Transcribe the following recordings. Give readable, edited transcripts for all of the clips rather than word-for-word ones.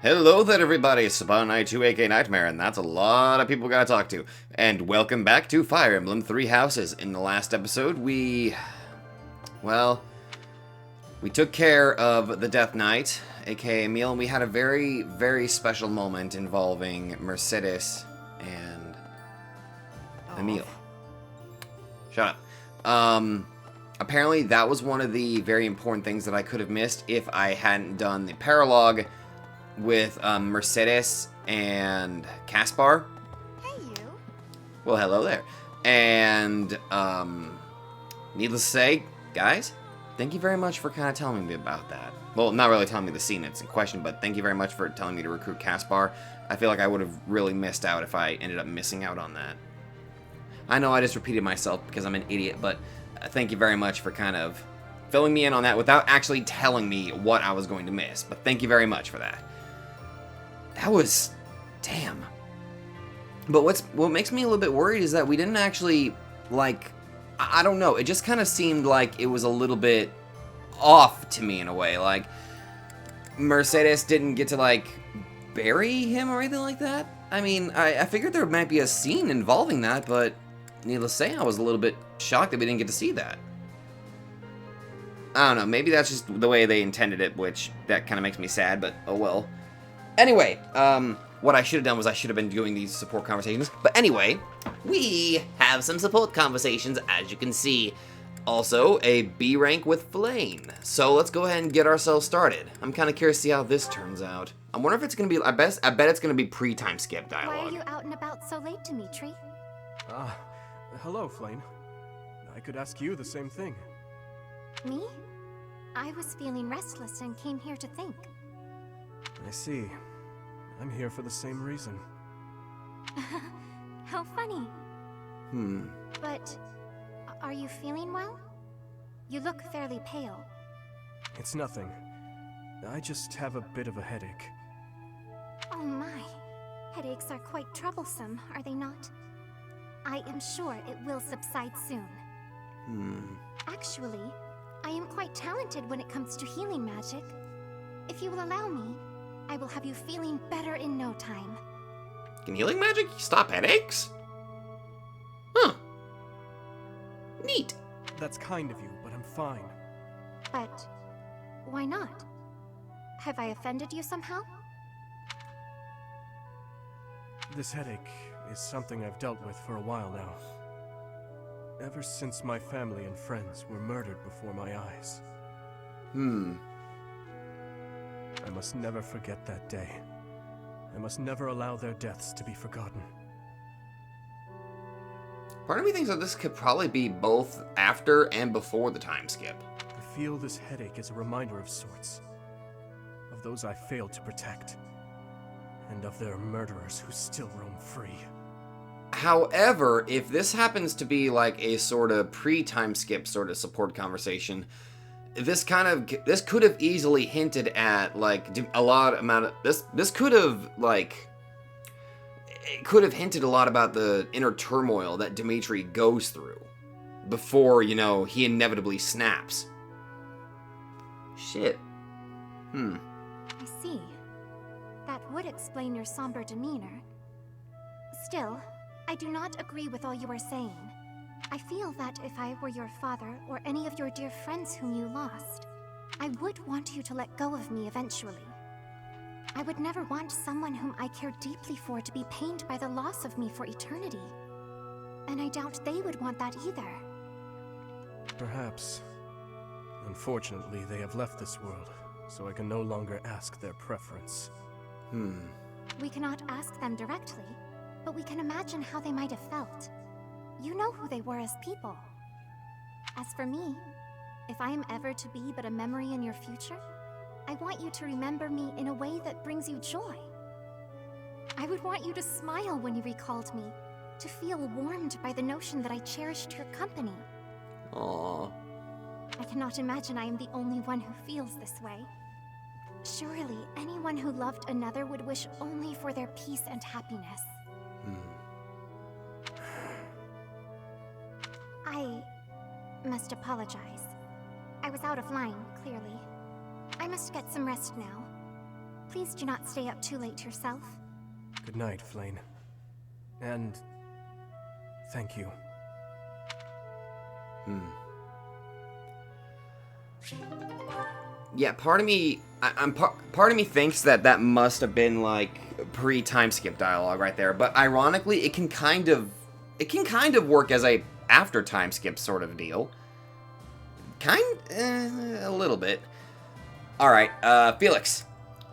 Hello there everybody, Saban92 aka Nightmare, and that's a lot of people we gotta talk to. And welcome back to Fire Emblem Three Houses. In the last episode, we took care of the Death Knight, aka Emil, and we had a very, very special moment involving Mercedes and Emil. Shut up. Apparently that was one of the very important things that I could have missed if I hadn't done the paralogue with Mercedes and Caspar. Hey, you. Well, hello there. And needless to say, guys, thank you very much for kind of telling me about that. Well, not really telling me the scene that's in question, but thank you very much for telling me to recruit Caspar. I feel like I would have really missed out if I ended up missing out on that. I know I just repeated myself because I'm an idiot, but thank you very much for kind of filling me in on that without actually telling me what I was going to miss. But thank you very much for that. That was... damn. But what makes me a little bit worried is that we didn't actually, like... I don't know. It just kind of seemed like it was a little bit off to me in a way. Like, Mercedes didn't get to, like, bury him or anything like that. I mean, I figured there might be a scene involving that, but needless to say, I was a little bit shocked that we didn't get to see that. I don't know. Maybe that's just the way they intended it, which that kind of makes me sad, but oh well. Anyway, what I should have done was I should have been doing these support conversations. But anyway, we have some support conversations, as you can see. Also, a B rank with Flame. So let's go ahead and get ourselves started. I'm kind of curious to see how this turns out. I wonder if it's going to be, I bet it's going to be pre-time skip dialogue. Why are you out and about so late, Dimitri? Hello, Flame. I could ask you the same thing. Me? I was feeling restless and came here to think. I see. I'm here for the same reason. How funny. But, are you feeling well? You look fairly pale. It's nothing. I just have a bit of a headache. Oh my. Headaches are quite troublesome, are they not? I am sure it will subside soon. Actually, I am quite talented when it comes to healing magic. If you will allow me, I will have you feeling better in no time. Can healing magic stop headaches? Huh. Neat. That's kind of you, but I'm fine. But why not? Have I offended you somehow? This headache is something I've dealt with for a while now. Ever since my family and friends were murdered before my eyes. I must never forget that day. I must never allow their deaths to be forgotten. Part of me thinks that this could probably be both after and before the time skip. I feel this headache is a reminder of sorts. Of those I failed to protect. And of their murderers who still roam free. However, if this happens to be like a sort of pre-time skip sort of support conversation, this could have easily hinted at like a lot amount of this could have like it could have hinted a lot about the inner turmoil that Dimitri goes through before, you know, he inevitably snaps. Shit. I see. That would explain your somber demeanor. Still, I do not agree with all you are saying. I feel that if I were your father or any of your dear friends whom you lost, I would want you to let go of me eventually. I would never want someone whom I care deeply for to be pained by the loss of me for eternity. And I doubt they would want that either. Perhaps. Unfortunately, they have left this world, so I can no longer ask their preference. We cannot ask them directly, but we can imagine how they might have felt. You know who they were as people. As for me, if I am ever to be but a memory in your future, I want you to remember me in a way that brings you joy. I would want you to smile when you recalled me, to feel warmed by the notion that I cherished your company. Aww. I cannot imagine I am the only one who feels this way. Surely, anyone who loved another would wish only for their peace and happiness. I must apologize. I was out of line, clearly. I must get some rest now. Please do not stay up too late yourself. Good night, Flane. And thank you. Yeah, part of me, part of me thinks that must have been like pre-time skip dialogue right there. But ironically, it can kind of work as a after time skip sort of deal. A little bit. All right, Felix.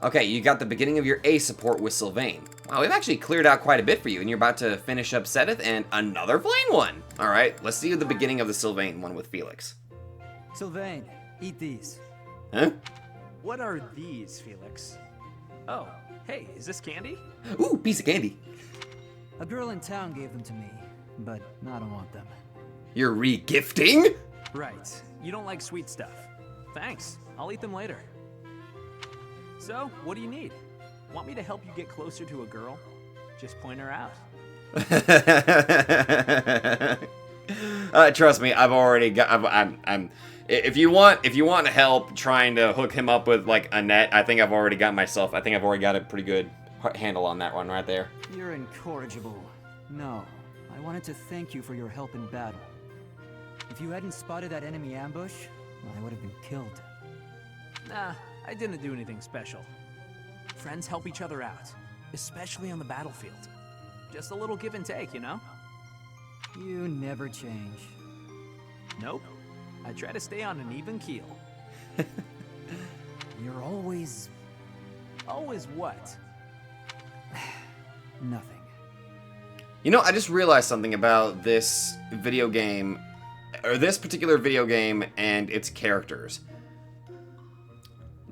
Okay, you got the beginning of your A support with Sylvain. Wow, we've actually cleared out quite a bit for you, and you're about to finish up Sedith and another Flame one. All right, let's see the beginning of the Sylvain one with Felix. Sylvain, eat these. Huh? What are these, Felix? Oh, hey, is this candy? Ooh, piece of candy. A girl in town gave them to me, but I don't want them. You're re-gifting? Right. You don't like sweet stuff. Thanks. I'll eat them later. So, what do you need? Want me to help you get closer to a girl? Just point her out. Trust me, I've already got. I'm. If you want help trying to hook him up with like a net, I think I've already got a pretty good handle on that one right there. You're incorrigible. No, I wanted to thank you for your help in battle. If you hadn't spotted that enemy ambush, I would have been killed. Nah, I didn't do anything special. Friends help each other out, especially on the battlefield. Just a little give and take, you know? You never change. Nope. I try to stay on an even keel. You're always... Always what? nothing. You know, I just realized something about this video game, or this particular video game and its characters.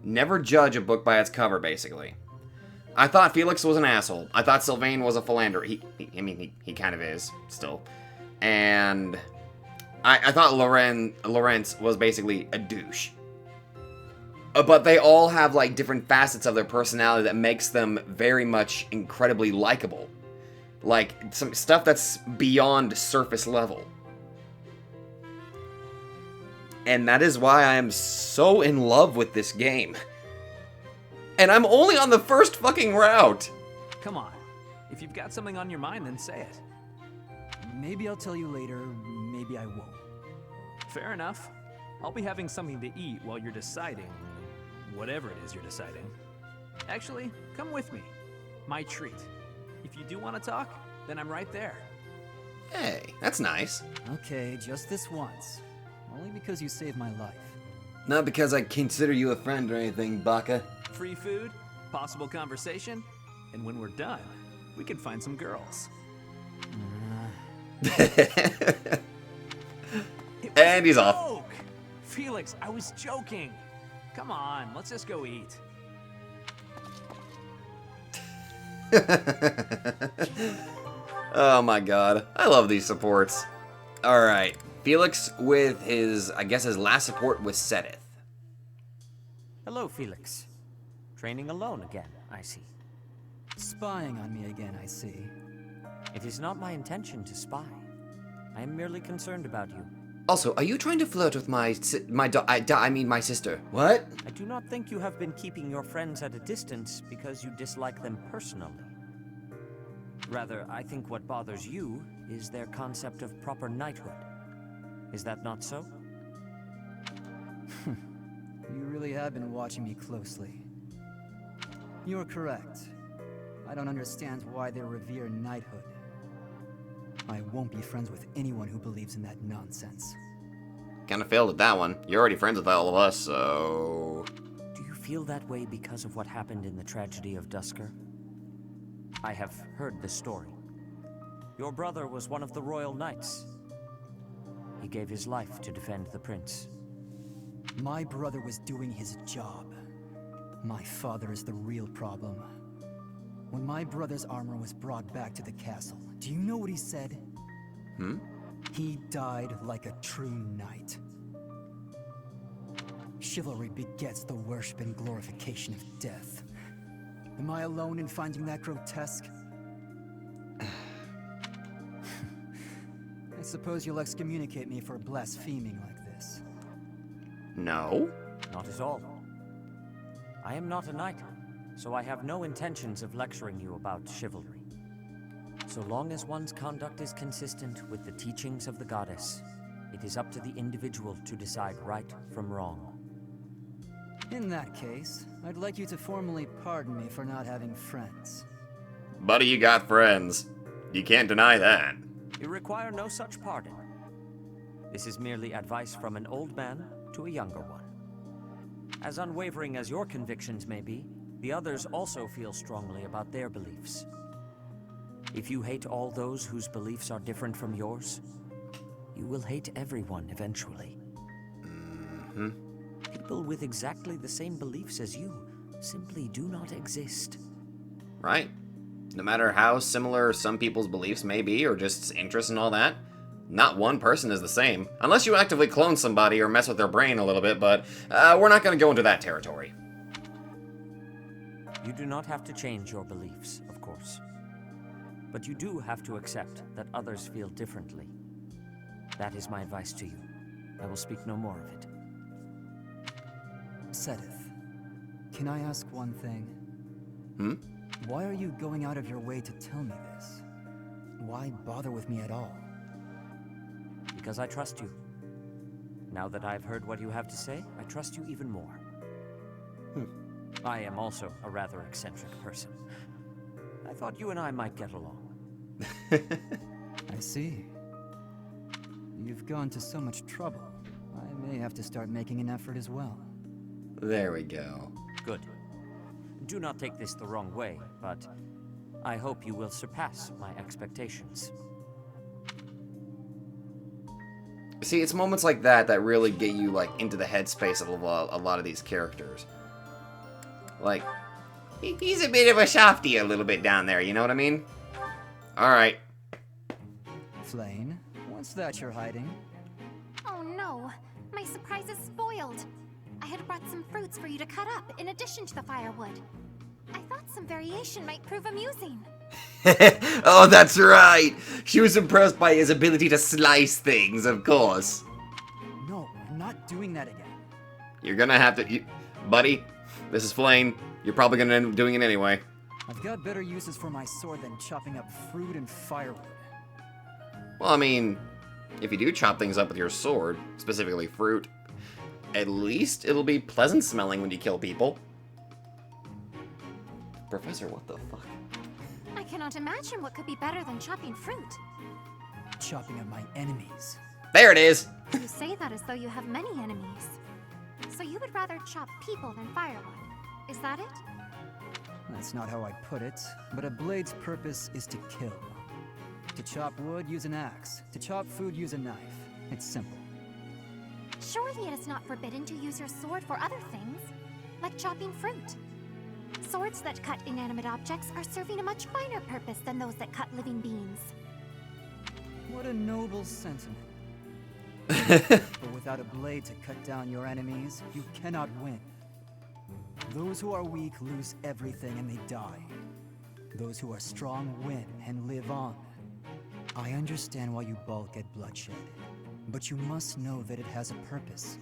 Never judge a book by its cover, basically. I thought Felix was an asshole. I thought Sylvain was a philanderer. He kind of is, still. And I thought Lorenz was basically a douche. But they all have, like, different facets of their personality that makes them very much incredibly likable. Like, some stuff that's beyond surface level. And that is why I am so in love with this game. And I'm only on the first fucking route. Come on. If you've got something on your mind, then say it. Maybe I'll tell you later, maybe I won't. Fair enough. I'll be having something to eat while you're deciding whatever it is you're deciding. Actually, come with me. My treat. If you do want to talk, then I'm right there. Hey, that's nice. Okay, just this once. Only because you saved my life. Not because I consider you a friend or anything, Baka. Free food, possible conversation, and when we're done, we can find some girls. And he's off. Joke. Felix, I was joking. Come on, let's just go eat. Oh my god. I love these supports. Alright. Felix with his, I guess his last support was Sedith. Hello, Felix. Training alone again, I see. Spying on me again, I see. It is not my intention to spy. I am merely concerned about you. Also, are you trying to flirt with my sister? What? I do not think you have been keeping your friends at a distance because you dislike them personally. Rather, I think what bothers you is their concept of proper knighthood. Is that not so? You really have been watching me closely. You're correct. I don't understand why they revere knighthood. I won't be friends with anyone who believes in that nonsense. Kinda failed at that one. You're already friends with all of us, so... Do you feel that way because of what happened in the tragedy of Dusker? I have heard the story. Your brother was one of the royal knights. He gave his life to defend the prince. My brother was doing his job. My father is the real problem. When my brother's armor was brought back to the castle, do you know what he said? He died like a true knight. Chivalry begets the worship and glorification of death. Am I alone in finding that grotesque? I suppose you'll excommunicate me for blaspheming like this. No. Not at all. I am not a knight. so I have no intentions of lecturing you about chivalry. So long as one's conduct is consistent with the teachings of the goddess, it is up to the individual to decide right from wrong. In that case, I'd like you to formally pardon me for not having friends. Buddy, you got friends. You can't deny that. You require no such pardon. This is merely advice from an old man to a younger one. As unwavering as your convictions may be, the others also feel strongly about their beliefs. If you hate all those whose beliefs are different from yours, you will hate everyone eventually. Mm-hmm. People with exactly the same beliefs as you simply do not exist. Right. No matter how similar some people's beliefs may be, or just interests and all that, not one person is the same. Unless you actively clone somebody or mess with their brain a little bit, but we're not going to go into that territory. You do not have to change your beliefs, of course. But you do have to accept that others feel differently. That is my advice to you. I will speak no more of it. Sedith, can I ask one thing? Why are you going out of your way to tell me this? Why bother with me at all? Because I trust you. Now that I've heard what you have to say, I trust you even more. I am also a rather eccentric person. I thought you and I might get along. I see. You've gone to so much trouble. I may have to start making an effort as well. There we go. Good. Do not take this the wrong way, but I hope you will surpass my expectations. See, it's moments like that that really get you, like, into the headspace of a lot of these characters. Like, he's a bit of a softy a little bit down there, you know what I mean? Alright. Flame, what's that you're hiding? Oh no, my surprise is spoiled. I had brought some fruits for you to cut up in addition to the firewood. I thought some variation might prove amusing. Oh, that's right! She was impressed by his ability to slice things, of course. No, I'm not doing that again. You're gonna have to... buddy, this is Flame. You're probably gonna end up doing it anyway. I've got better uses for my sword than chopping up fruit and firewood. Well, I mean, if you do chop things up with your sword, specifically fruit, at least it'll be pleasant smelling when you kill people. Professor, what the fuck? I cannot imagine what could be better than chopping fruit. Chopping up my enemies. There it is! You say that as though you have many enemies. So you would rather chop people than firewood. Is that it? That's not how I put it, but a blade's purpose is to kill. To chop wood, use an axe. To chop food, use a knife. It's simple. Surely it is not forbidden to use your sword for other things, like chopping fruit. Swords that cut inanimate objects are serving a much finer purpose than those that cut living beings. What a noble sentiment. But without a blade to cut down your enemies, you cannot win. Those who are weak lose everything and they die. Those who are strong win and live on. I understand why you balk at bloodshed, but you must know that it has a purpose.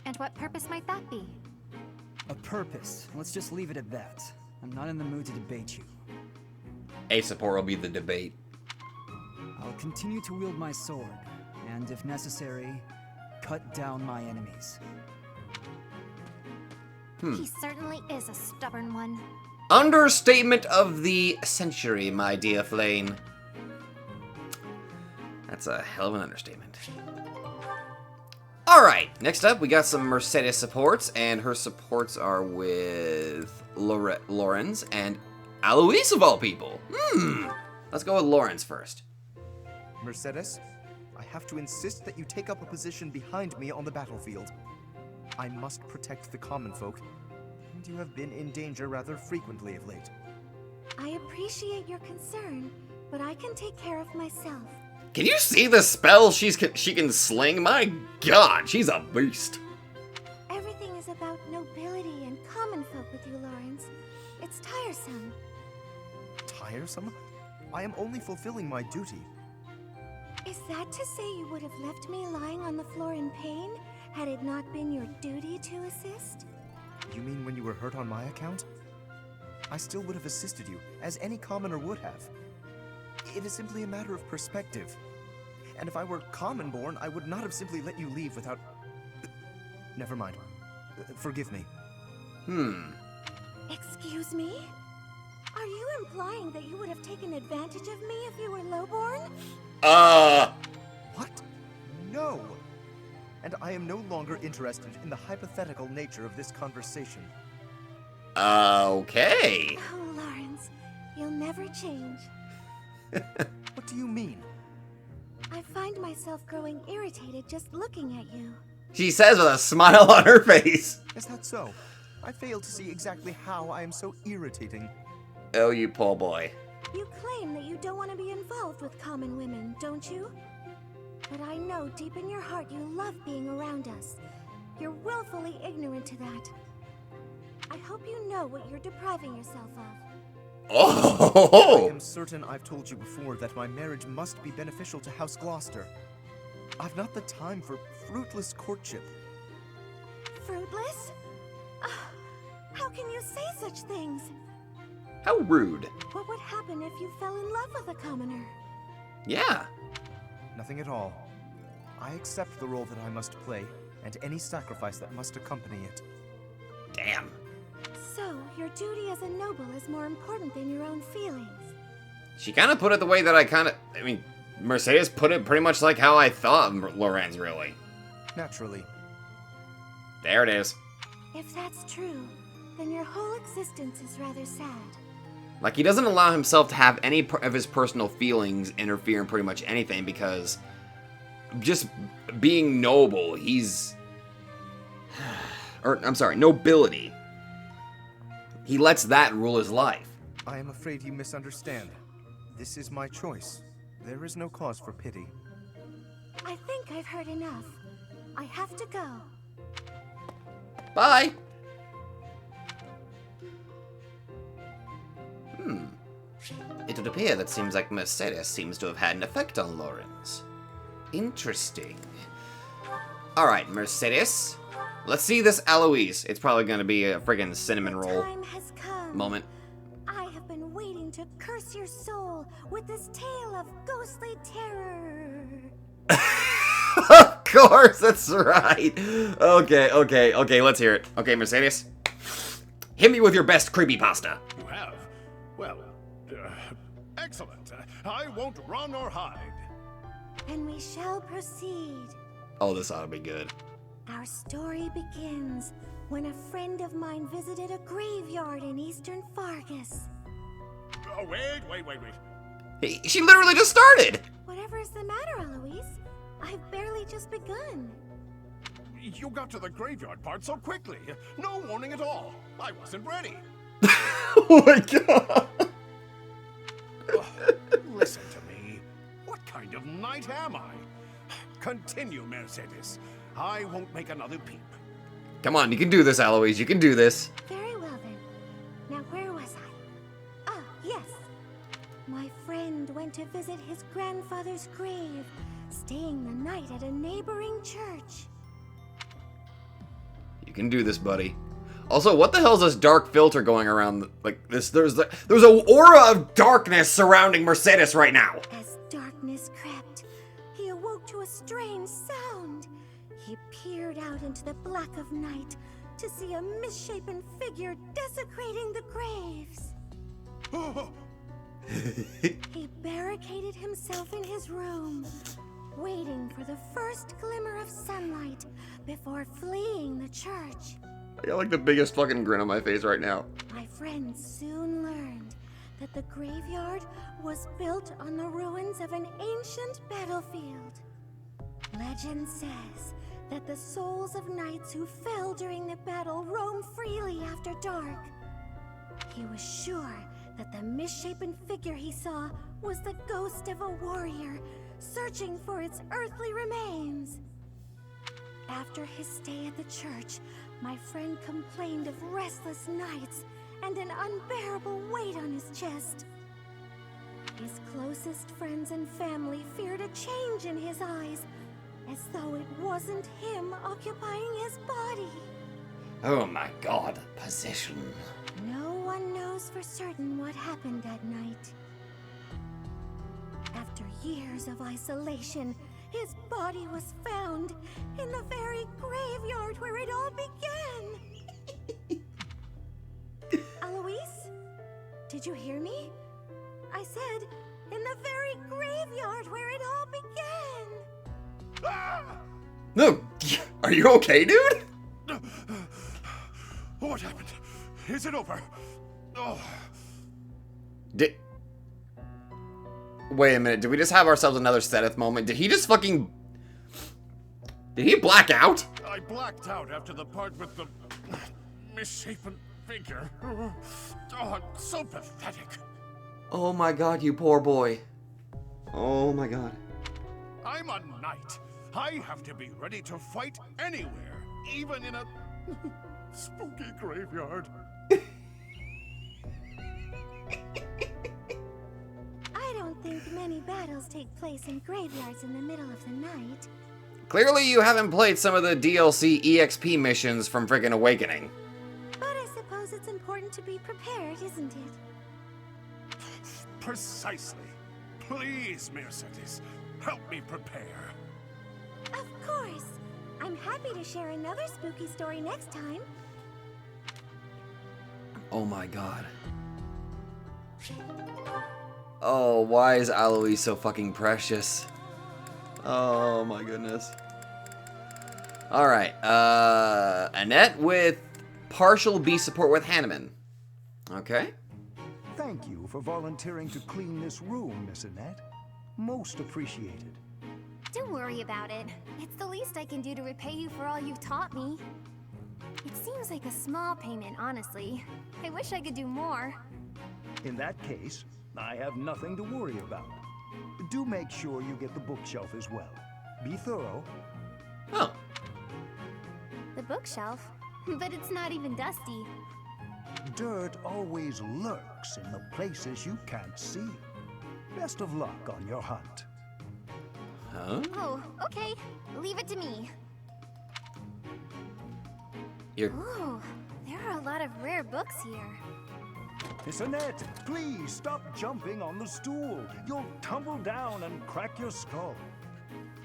And what purpose might that be? A purpose. Let's just leave it at that. I'm not in the mood to debate you. A support will be the debate. I'll continue to wield my sword, and if necessary, cut down my enemies. He certainly is a stubborn one. Understatement of the century, my dear Flame. That's a hell of an understatement. Alright, next up we got some Mercedes supports, and her supports are with Lawrence and Alois of all people. Let's go with Lawrence first. Mercedes, I have to insist that you take up a position behind me on the battlefield. I must protect the common folk, and you have been in danger rather frequently of late. I appreciate your concern, but I can take care of myself. Can you see the spell she can sling? My god, she's a beast. Everything is about nobility and common folk with you, Lawrence. It's tiresome. Tiresome? I am only fulfilling my duty. Is that to say you would have left me lying on the floor in pain, had it not been your duty to assist? You mean when you were hurt on my account? I still would have assisted you, as any commoner would have. It is simply a matter of perspective. And if I were common-born, I would not have simply let you leave without... Never mind. Forgive me. Excuse me? Are you implying that you would have taken advantage of me if you were lowborn? What? No! And I am no longer interested in the hypothetical nature of this conversation. Okay. Oh, Lawrence, you'll never change. What do you mean? I find myself growing irritated just looking at you. She says with a smile on her face. Is that so? I fail to see exactly how I am so irritating. Oh, you poor boy. You claim that you don't want to be involved with common women, don't you? But I know deep in your heart you love being around us. You're willfully ignorant to that. I hope you know what you're depriving yourself of. Oh! I am certain I've told you before that my marriage must be beneficial to House Gloucester. I've not the time for fruitless courtship. Fruitless? How can you say such things? How rude. What would happen if you fell in love with a commoner? Yeah. Nothing at all. I accept the role that I must play, and any sacrifice that must accompany it. Damn. So, your duty as a noble is more important than your own feelings. She kind of put it the way that I mean, Mercedes put it pretty much like how I thought Lorenz really. Naturally. There it is. If that's true, then your whole existence is rather sad. Like, he doesn't allow himself to have any of his personal feelings interfere in pretty much anything because just being noble, he's... I'm sorry, nobility. He lets that rule his life. I am afraid you misunderstand. This is my choice. There is no cause for pity. I think I've heard enough. I have to go. Bye! It would appear that seems like Mercedes seems to have had an effect on Lawrence. Interesting. Alright, Mercedes. Let's see this Eloise. It's probably gonna be a friggin' cinnamon roll Time has come. moment. I have been waiting to curse your soul with this tale of ghostly terror. Of course, that's right. Okay, let's hear it. Okay, Mercedes. Hit me with your best creepypasta. You have? Well, excellent. I won't run or hide. And we shall proceed. Oh, this ought to be good. Our story begins when a friend of mine visited a graveyard in eastern Fargus. Oh, wait. Hey, she literally just started. Whatever is the matter, Eloise? I've barely just begun. You got to the graveyard part so quickly. No warning at all. I wasn't ready. Oh my god. Listen to me. What kind of knight am I? Continue, Mercedes. I won't make another peep. Come on, you can do this, Eloise. You can do this. Very well then. Now where was I? Ah, yes. My friend went to visit his grandfather's grave, staying the night at a neighboring church. You can do this, buddy. Also, what the hell is this dark filter going around like this? There's an aura of darkness surrounding Mercedes right now. As darkness crept, he awoke to a strange sound. He peered out into the black of night to see a misshapen figure desecrating the graves. He barricaded himself in his room, waiting for the first glimmer of sunlight before fleeing the church. I got like the biggest fucking grin on my face right now. My friend soon learned that the graveyard was built on the ruins of an ancient battlefield. Legend says that the souls of knights who fell during the battle roam freely after dark. He was sure that the misshapen figure he saw was the ghost of a warrior searching for its earthly remains. After his stay at the church, my friend complained of restless nights and an unbearable weight on his chest. His closest friends and family feared a change in his eyes, as though it wasn't him occupying his body. Oh my god, possession. No one knows for certain what happened that night. After years of isolation, his body was found in the very graveyard where it all began. Alois? Did you hear me? I said, in the very graveyard where it all began. No, are you okay, dude? What happened? Is it over? Oh. Wait a minute, did we just have ourselves another Sedith moment? Did he just fucking... Did he black out? I blacked out after the part with the misshapen figure. Oh, so pathetic. Oh my god, you poor boy. Oh my god. I'm a knight. I have to be ready to fight anywhere, even in a spooky graveyard. I don't think many battles take place in graveyards in the middle of the night. Clearly you haven't played some of the DLC EXP missions from friggin' Awakening. But I suppose it's important to be prepared, isn't it? Precisely. Please, Mercedes, help me prepare. Of course. I'm happy to share another spooky story next time. Oh my god. Oh, why is Alois so fucking precious? Oh my goodness. Alright, Annette with partial B support with Hanneman. Okay. Thank you for volunteering to clean this room, Miss Annette. Most appreciated. Don't worry about it. It's the least I can do to repay you for all you've taught me. It seems like a small payment, honestly. I wish I could do more. In that case, I have nothing to worry about. Do make sure you get the bookshelf as well. Be thorough. Oh. The bookshelf? But it's not even dusty. Dirt always lurks in the places you can't see. Best of luck on your hunt. Huh? Oh, okay. Leave it to me. Ooh, there are a lot of rare books here. Miss Annette, please stop jumping on the stool. You'll tumble down and crack your skull.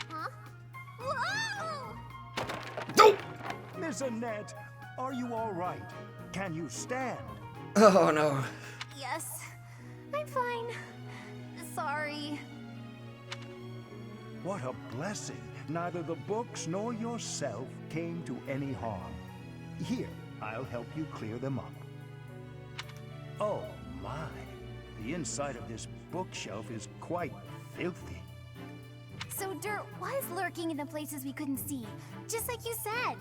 Huh? Whoa! Nope! Miss Annette, are you all right? Can you stand? Oh no. Yes, I'm fine. Sorry. What a blessing. Neither the books nor yourself came to any harm. Here, I'll help you clear them up. Oh my, the inside of this bookshelf is quite filthy. So dirt was lurking in the places we couldn't see, just like you said.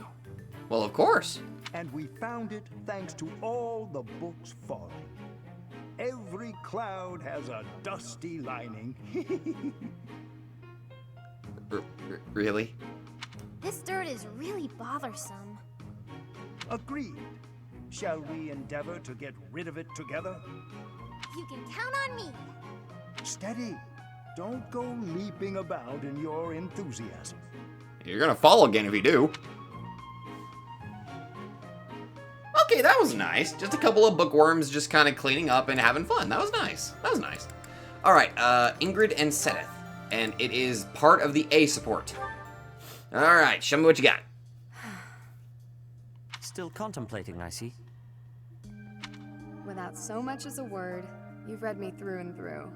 Well, of course. And we found it thanks to all the books falling. Every cloud has a dusty lining. Really? This dirt is really bothersome. Agreed. Shall we endeavor to get rid of it together? You can count on me. Steady. Don't go leaping about in your enthusiasm. You're gonna fall again if you do. Okay, that was nice. Just a couple of bookworms just kind of cleaning up and having fun. That was nice. That was nice. Alright, Ingrid and Sedith. And it is part of the A support. Alright, show me what you got. Still contemplating, I see. Without so much as a word, you've read me through and through.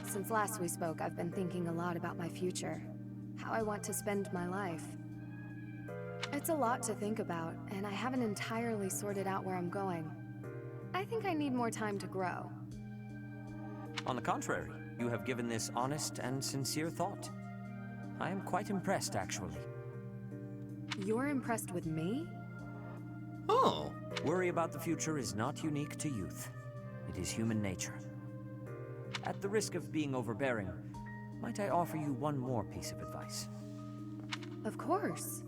Since last we spoke, I've been thinking a lot about my future. How I want to spend my life. It's a lot to think about, and I haven't entirely sorted out where I'm going. I think I need more time to grow. On the contrary, you have given this honest and sincere thought. I am quite impressed, actually. You're impressed with me? Oh. Worry about the future is not unique to youth. It is human nature. At the risk of being overbearing, might I offer you one more piece of advice? Of course.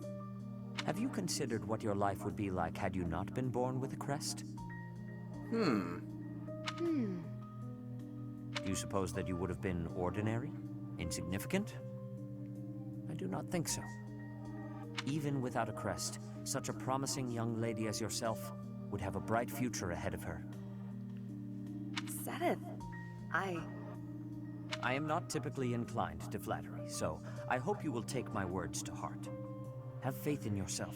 Have you considered what your life would be like had you not been born with a crest? Hmm. Do you suppose that you would have been ordinary? Insignificant? I do not think so. Even without a crest, such a promising young lady as yourself would have a bright future ahead of her. Said it. I am not typically inclined to flattery, so I hope you will take my words to heart. Have faith in yourself.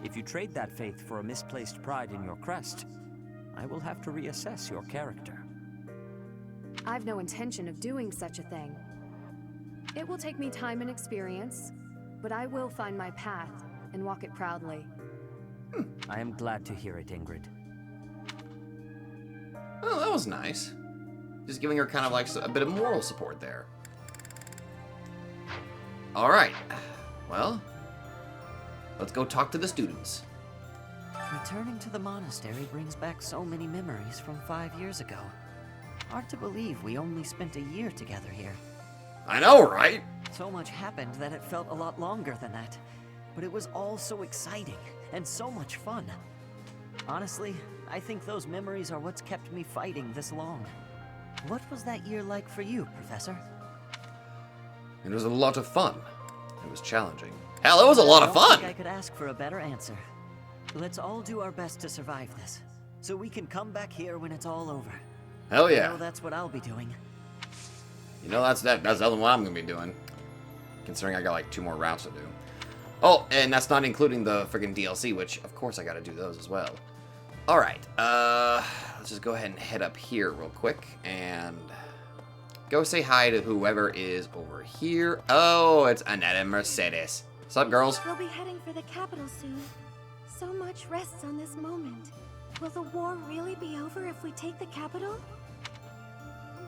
If you trade that faith for a misplaced pride in your crest, I will have to reassess your character. I've no intention of doing such a thing. It will take me time and experience, but I will find my path and walk it proudly. I am glad to hear it, Ingrid. Oh, that was nice. Just giving her kind of like a bit of moral support there. Alright. Well, let's go talk to the students. Returning to the monastery brings back so many memories from 5 years ago. Hard to believe we only spent a year together here. I know, right? So much happened that it felt a lot longer than that. But it was all so exciting and so much fun. Honestly, I think those memories are what's kept me fighting this long. What was that year like for you, Professor? It was a lot of fun. It was challenging. Hell, it was a lot of I don't fun! think I could ask for a better answer. Let's all do our best to survive this, so we can come back here when it's all over. Hell I yeah. know that's what I'll be doing. You know, that's definitely what I'm gonna be doing. Considering I got like 2 more routes to do. Oh, and that's not including the friggin' DLC, which of course I gotta do those as well. Alright, let's just go ahead and head up here real quick and go say hi to whoever is over here. Oh, it's Annette and Mercedes. What's up, girls? We'll be heading for the capital soon. So much rests on this moment. Will the war really be over if we take the capital?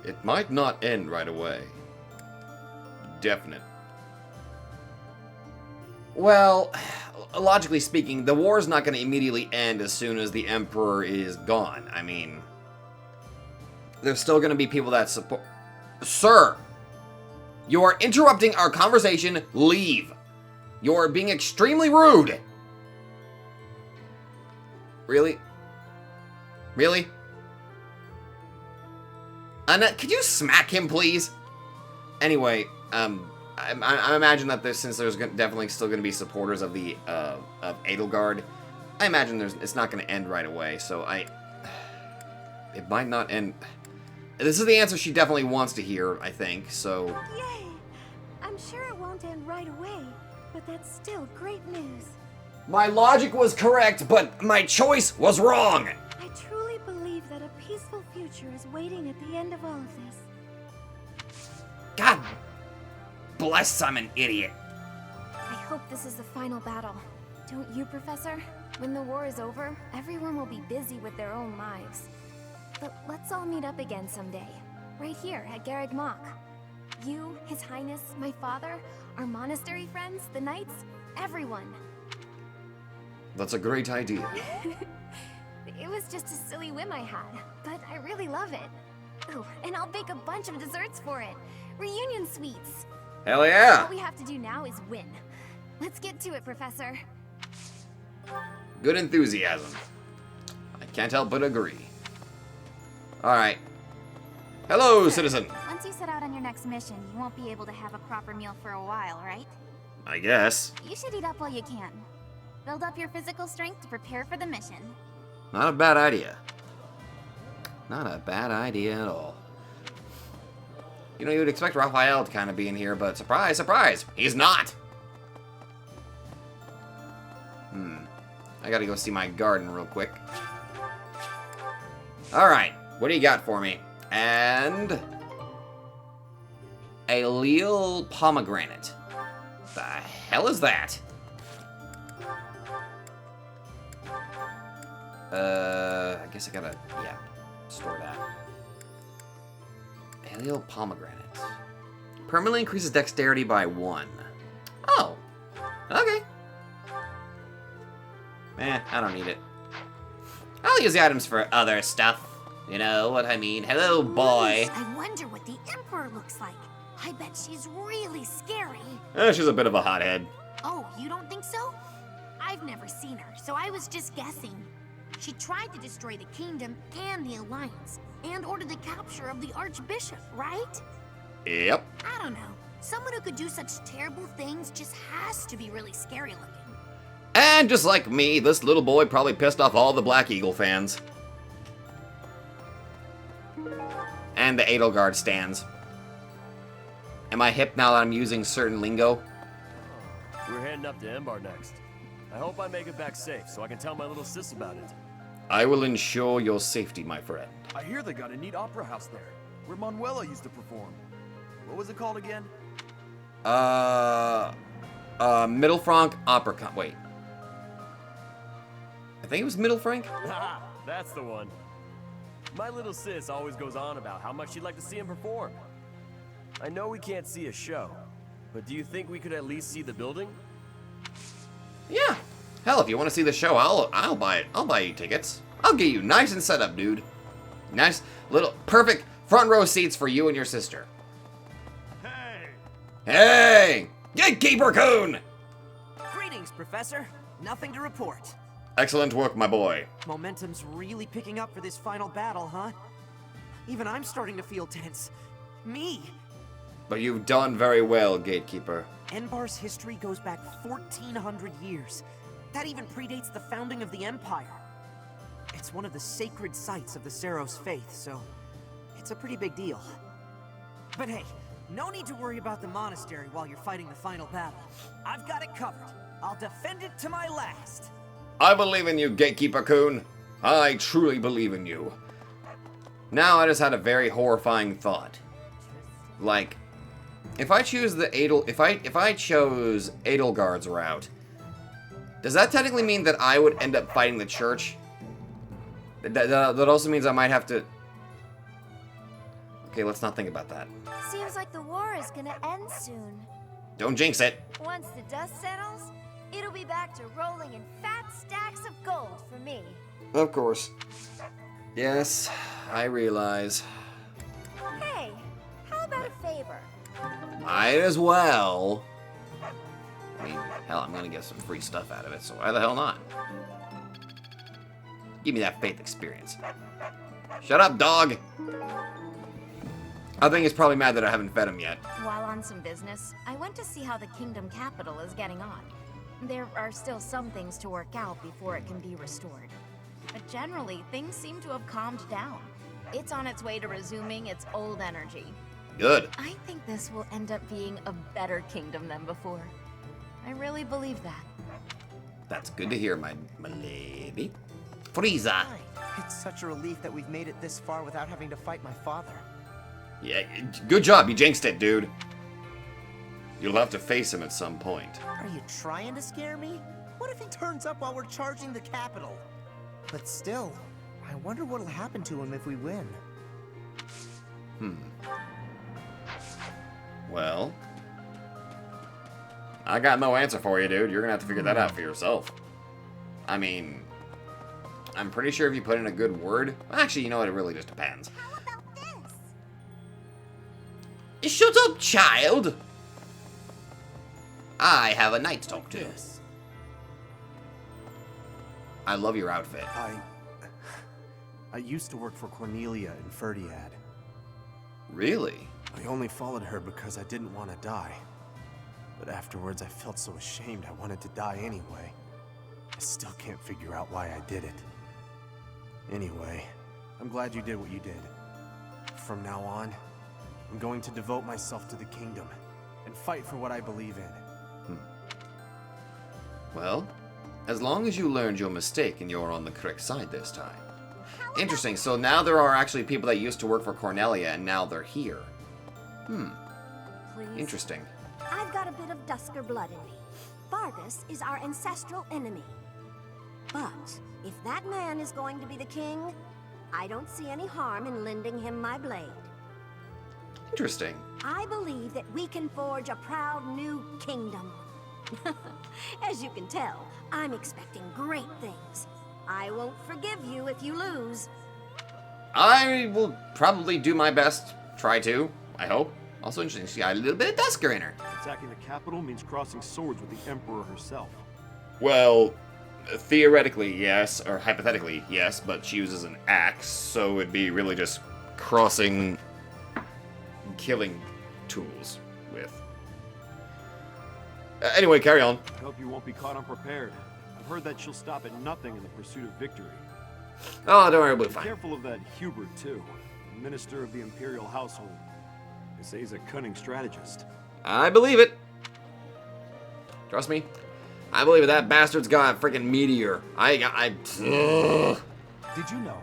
It might not end right away. Definite. Well, logically speaking, the war is not going to immediately end as soon as the Emperor is gone. I mean, there's still going to be people that support... Sir! You are interrupting our conversation. Leave. You are being extremely rude. Really? Really? Annette, could you smack him, please? Anyway, I imagine that since there's definitely still going to be supporters of the of Edelgard, I imagine it's not going to end right away. So it might not end. This is the answer she definitely wants to hear, I think. So Yay! I'm sure it won't end right away, but that's still great news. my logic was correct, but my choice was wrong. I truly believe that a peaceful future is waiting at the end of all of this. God bless, I'm an idiot. I hope this is the final battle. Don't you, Professor? When the war is over, everyone will be busy with their own lives. But let's all meet up again someday. Right here at Garreg Mach. You, His Highness, my father, our monastery friends, the knights, everyone. That's a great idea. It was just a silly whim I had, but I really love it. Oh, and I'll bake a bunch of desserts for it. Reunion sweets. Hell yeah. All we have to do now is win. Let's get to it, Professor. Good enthusiasm. I can't help but agree. Alright. Hello, citizen. Once you set out on your next mission, you won't be able to have a proper meal for a while, right? I guess. You should eat up while you can. Build up your physical strength to prepare for the mission. Not a bad idea. Not a bad idea at all. You know, you would expect Raphael to kind of be in here, but surprise, surprise, he's not. I gotta go see my garden real quick. Alright, what do you got for me? And... a Leal pomegranate. The hell is that? I guess I gotta, store that. Aleel pomegranate. Permanently increases dexterity by 1. Oh. Okay. I don't need it. I'll use the items for other stuff. You know what I mean? Hello, boy. I wonder what the Emperor looks like. I bet she's really scary. She's a bit of a hothead. Oh, you don't think so? I've never seen her, so I was just guessing. She tried to destroy the kingdom and the Alliance, and order the capture of the Archbishop, right? Yep. I don't know. Someone who could do such terrible things just has to be really scary looking. And just like me, this little boy probably pissed off all the Black Eagle fans. And the Edelgard stands. Am I hip now that I'm using certain lingo? We're heading up to Embar next. I hope I make it back safe so I can tell my little sis about it. I will ensure your safety, my friend. I hear they got a neat opera house there, where Manuela used to perform. What was it called again? Middle Frank Opera wait. I think it was Middle Frank? Ha! That's the one. My little sis always goes on about how much she'd like to see him perform. I know we can't see a show, but do you think we could at least see the building? Yeah. Hell, if you want to see the show, I'll buy it. I'll buy you tickets. I'll get you nice and set up, dude. Nice little perfect front row seats for you and your sister. Hey! Hey! Gatekeeper Coon! Greetings, Professor. Nothing to report. Excellent work, my boy. Momentum's really picking up for this final battle, huh? Even I'm starting to feel tense. Me! But you've done very well, Gatekeeper. Enbar's history goes back 1,400 years. That even predates the founding of the Empire. It's one of the sacred sites of the Seros faith, so it's a pretty big deal. But hey, no need to worry about the Monastery while you're fighting the final battle. I've got it covered. I'll defend it to my last. I believe in you, Gatekeeper Coon. I truly believe in you. Now I just had a very horrifying thought. Like, if I choose the if I chose Edelgard's route, does that technically mean that I would end up fighting the church? That also means I might have to... Okay, let's not think about that. Seems like the war is gonna end soon. Don't jinx it. Once the dust settles, it'll be back to rolling in fat stacks of gold for me. Of course. Yes, I realize. Hey, how about a favor? Might as well. I mean, hell, I'm gonna get some free stuff out of it, so why the hell not? Give me that faith experience. Shut up, dog! I think he's probably mad that I haven't fed him yet. While on some business, I went to see how the kingdom capital is getting on. There are still some things to work out before it can be restored. But generally, things seem to have calmed down. It's on its way to resuming its old energy. Good. I think this will end up being a better kingdom than before. I really believe that. That's good to hear, my lady. Frieza! It's such a relief that we've made it this far without having to fight my father. Yeah, good job. You jinxed it, dude. You'll have to face him at some point. Are you trying to scare me? What if he turns up while we're charging the capital? But still, I wonder what'll happen to him if we win. Well, I got no answer for you, dude. You're gonna have to figure that out for yourself. I mean, I'm pretty sure if you put in a good word... Actually, you know what? It really just depends. How about this? Shut up, child! I have a knight to talk to. I love your outfit. I used to work for Cornelia in Ferdiad. Really? I only followed her because I didn't want to die. But afterwards, I felt so ashamed I wanted to die anyway. I still can't figure out why I did it. Anyway, I'm glad you did what you did. From now on, I'm going to devote myself to the kingdom and fight for what I believe in. Well, as long as you learned your mistake and you're on the correct side this time. Interesting, so now there are actually people that used to work for Cornelia and now they're here. Please. Interesting. I've got a bit of Dusker blood in me. Vargas is our ancestral enemy. But if that man is going to be the king, I don't see any harm in lending him my blade. Interesting. I believe that we can forge a proud new kingdom. As you can tell, I'm expecting great things. I won't forgive you if you lose. I will probably do my best. Try to, I hope. Also interesting, she got a little bit of Dusker in her. Attacking the capital means crossing swords with the Emperor herself. Well, theoretically, yes, or hypothetically, yes, but she uses an axe, so it'd be really just crossing killing tools with. Anyway, carry on. I hope you won't be caught unprepared. heard that she'll stop at nothing in the pursuit of victory. Oh, don't worry, we'll be Be fine. careful of that Hubert, too. Minister of the Imperial Household. They say he's a cunning strategist. I believe it. Trust me. I believe it. That bastard's got a freaking meteor. Ugh. Did you know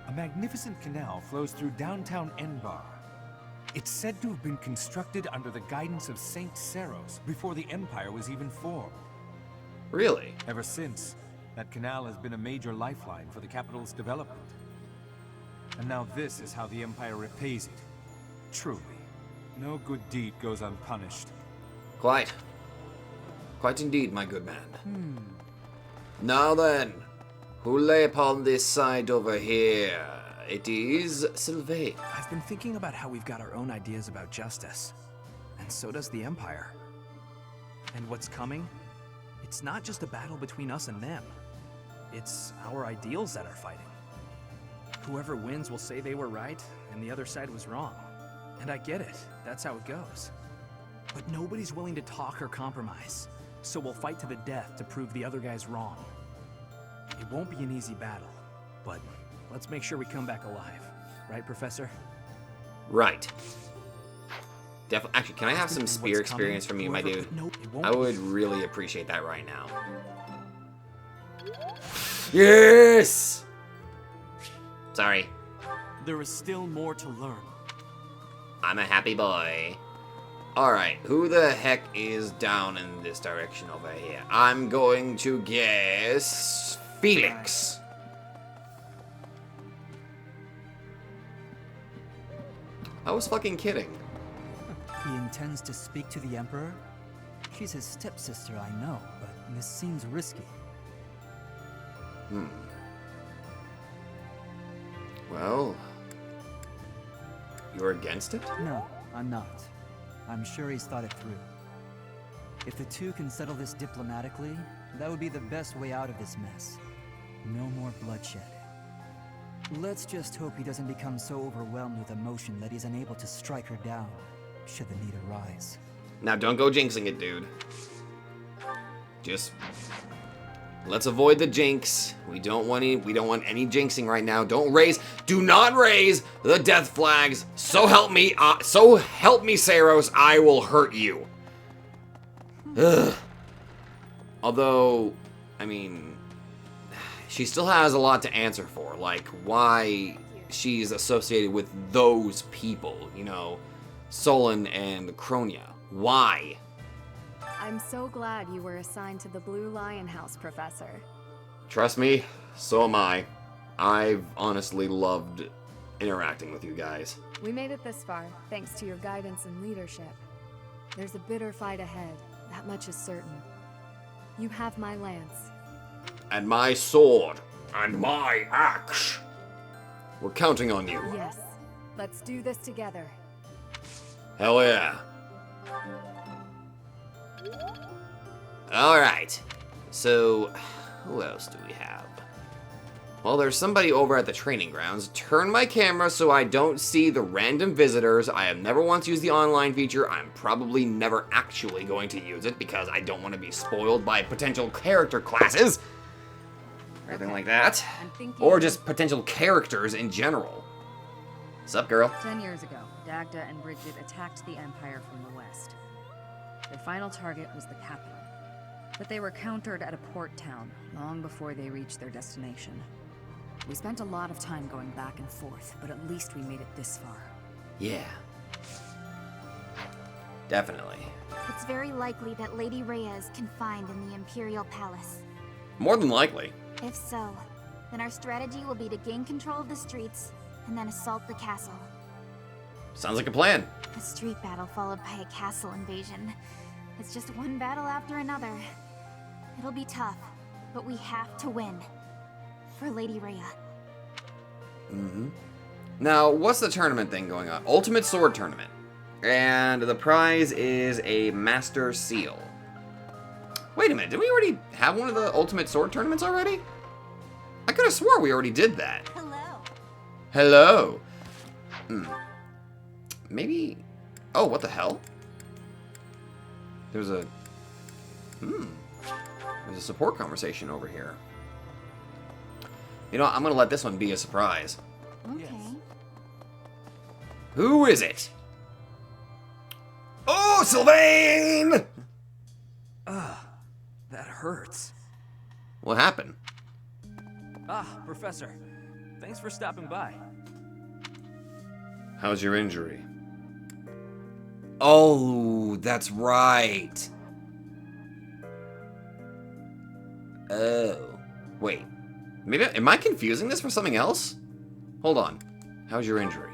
a magnificent canal flows through downtown Enbar? It's said to have been constructed under the guidance of Saint Seros before the Empire was even formed. Really? Ever since, that canal has been a major lifeline for the capital's development. And now this is how the Empire repays it. Truly, no good deed goes unpunished. Quite. Quite indeed, my good man. Now then, who lay upon this side over here? It is Sylvain. I've been thinking about how we've got our own ideas about justice. And so does the Empire. And what's coming? It's not just a battle between us and them. It's our ideals that are fighting. Whoever wins will say they were right, and the other side was wrong. And I get it. That's how it goes. But nobody's willing to talk or compromise. So we'll fight to the death to prove the other guy's wrong. It won't be an easy battle, but let's make sure we come back alive. Right, Professor? Right. Definitely. Actually, can I have some spear experience from you, my dude? I would really appreciate that right now. Yes! Sorry. There is still more to learn. I'm a happy boy. Alright, who the heck is down in this direction over here? I'm going to guess Felix. I was fucking kidding. He intends to speak to the Emperor? She's his stepsister, I know, but this seems risky. Well, you're against it? No, I'm not. I'm sure he's thought it through. If the two can settle this diplomatically, that would be the best way out of this mess. No more bloodshed. Let's just hope he doesn't become so overwhelmed with emotion that he's unable to strike her down, should the need arise. Now, don't go jinxing it, dude. Just let's avoid the jinx. We don't want any jinxing right now. Do not raise the death flags. So help me, Saros, I will hurt you. Ugh. Although, I mean, she still has a lot to answer for, like why she's associated with those people, you know, Solon and Kronia. Why? I'm so glad you were assigned to the Blue Lion House, Professor. Trust me, so am I. I've honestly loved interacting with you guys. We made it this far, thanks to your guidance and leadership. There's a bitter fight ahead, that much is certain. You have my lance. And my sword. And my axe. We're counting on you. Yes. Let's do this together. Hell yeah. Alright. So, who else do we have? Well, there's somebody over at the training grounds. Turn my camera so I don't see the random visitors. I have never once used the online feature. I'm probably never actually going to use it because I don't want to be spoiled by potential character classes. Or anything like that. Or just potential characters in general. Sup, girl? 10 years ago, Dagda and Bridget attacked the Empire from the west. Their final target was the capital, but they were countered at a port town long before they reached their destination. We spent a lot of time going back and forth, but at least we made it this far. Yeah. Definitely. It's very likely that Lady Rhea is confined in the Imperial Palace. More than likely. If so, then our strategy will be to gain control of the streets and then assault the castle. Sounds like a plan. A street battle followed by a castle invasion. It's just one battle after another. It'll be tough, but we have to win. For Lady Rhea. Now, what's the tournament thing going on? Ultimate Sword Tournament. And the prize is a Master Seal. Wait a minute, did we already have one of the Ultimate Sword Tournaments already? I could have swore we already did that. Hello. Maybe... Oh, what the hell? There's a... There's a support conversation over here. You know, I'm gonna let this one be a surprise. Okay. Who is it? Oh, Sylvain! That hurts. What happened? Ah, Professor. Thanks for stopping by. How's your injury? Oh, that's right. Oh. Wait. Maybe am I confusing this for something else? Hold on. How's your injury?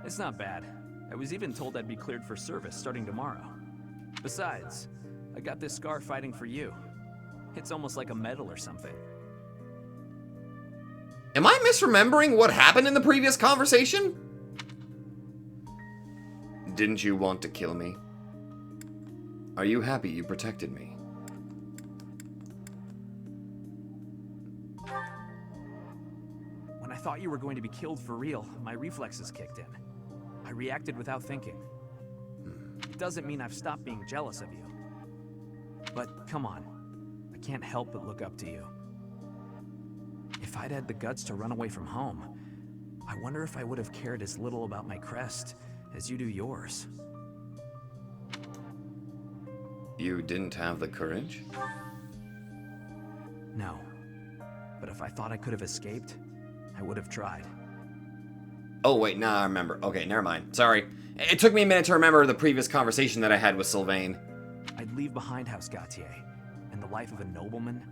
It's not bad. I was even told I'd be cleared for service starting tomorrow. Besides, I got this scar fighting for you. It's almost like a medal or something. Am I misremembering what happened in the previous conversation? Didn't you want to kill me? Are you happy you protected me? When I thought you were going to be killed for real, my reflexes kicked in. I reacted without thinking. It doesn't mean I've stopped being jealous of you. But come on, I can't help but look up to you. If I'd had the guts to run away from home, I wonder if I would have cared as little about my crest as you do yours. You didn't have the courage? No. But if I thought I could have escaped, I would have tried. Oh, wait, nah, I remember. Okay, never mind. Sorry. It took me a minute to remember the previous conversation that I had with Sylvain. I'd leave behind House Gautier, and the life of a nobleman,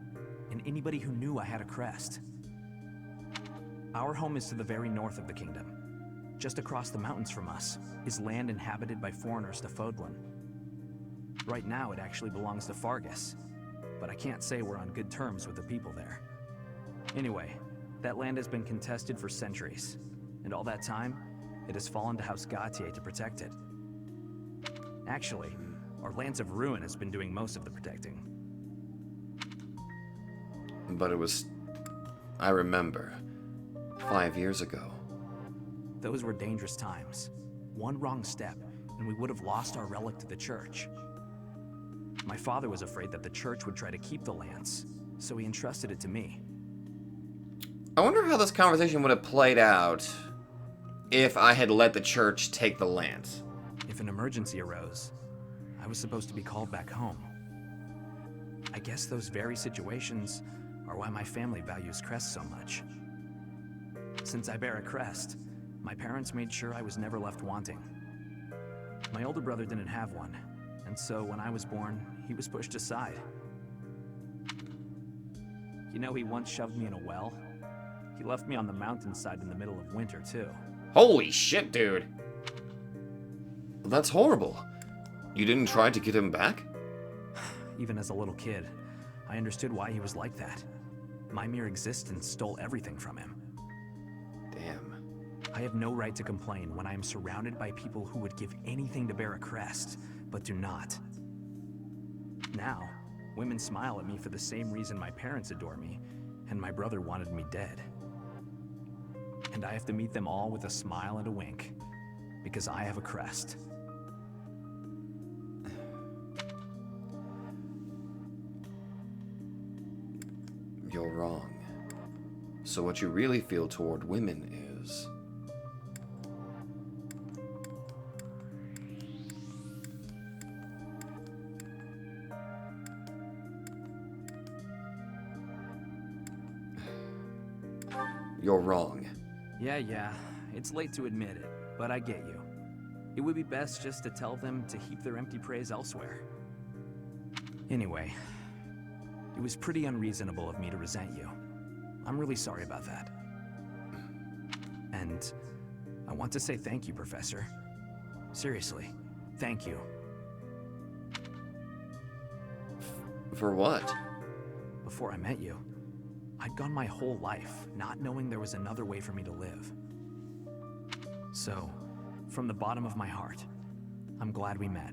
and anybody who knew I had a crest. Our home is to the very north of the kingdom. Just across the mountains from us is land inhabited by foreigners to Fodlan. Right now, it actually belongs to Fargus, but I can't say we're on good terms with the people there. Anyway, that land has been contested for centuries, and all that time, it has fallen to House Gautier to protect it. Actually, our Lands of Ruin has been doing most of the protecting. But it was... I remember. 5 years ago. Those were dangerous times. One wrong step, and we would have lost our relic to the church. My father was afraid that the church would try to keep the lands, so he entrusted it to me. I wonder how this conversation would have played out if I had let the church take the lands. If an emergency arose, I was supposed to be called back home. I guess those very situations are why my family values crests so much. Since I bear a crest, my parents made sure I was never left wanting. My older brother didn't have one, and so when I was born, he was pushed aside. You know, he once shoved me in a well. He left me on the mountainside in the middle of winter, too. Holy shit, dude. That's horrible. You didn't try to get him back? Even as a little kid, I understood why he was like that. My mere existence stole everything from him. Damn. I have no right to complain when I am surrounded by people who would give anything to bear a crest, but do not. Now, women smile at me for the same reason my parents adore me, and my brother wanted me dead. And I have to meet them all with a smile and a wink, because I have a crest. You're wrong. So what you really feel toward women is... You're wrong. Yeah, it's late to admit it, but I get you. It would be best just to tell them to heap their empty praise elsewhere. Anyway, it was pretty unreasonable of me to resent you. I'm really sorry about that. And I want to say thank you, Professor. Seriously, thank you. For what? Before I met you, I'd gone my whole life not knowing there was another way for me to live. So, from the bottom of my heart, I'm glad we met.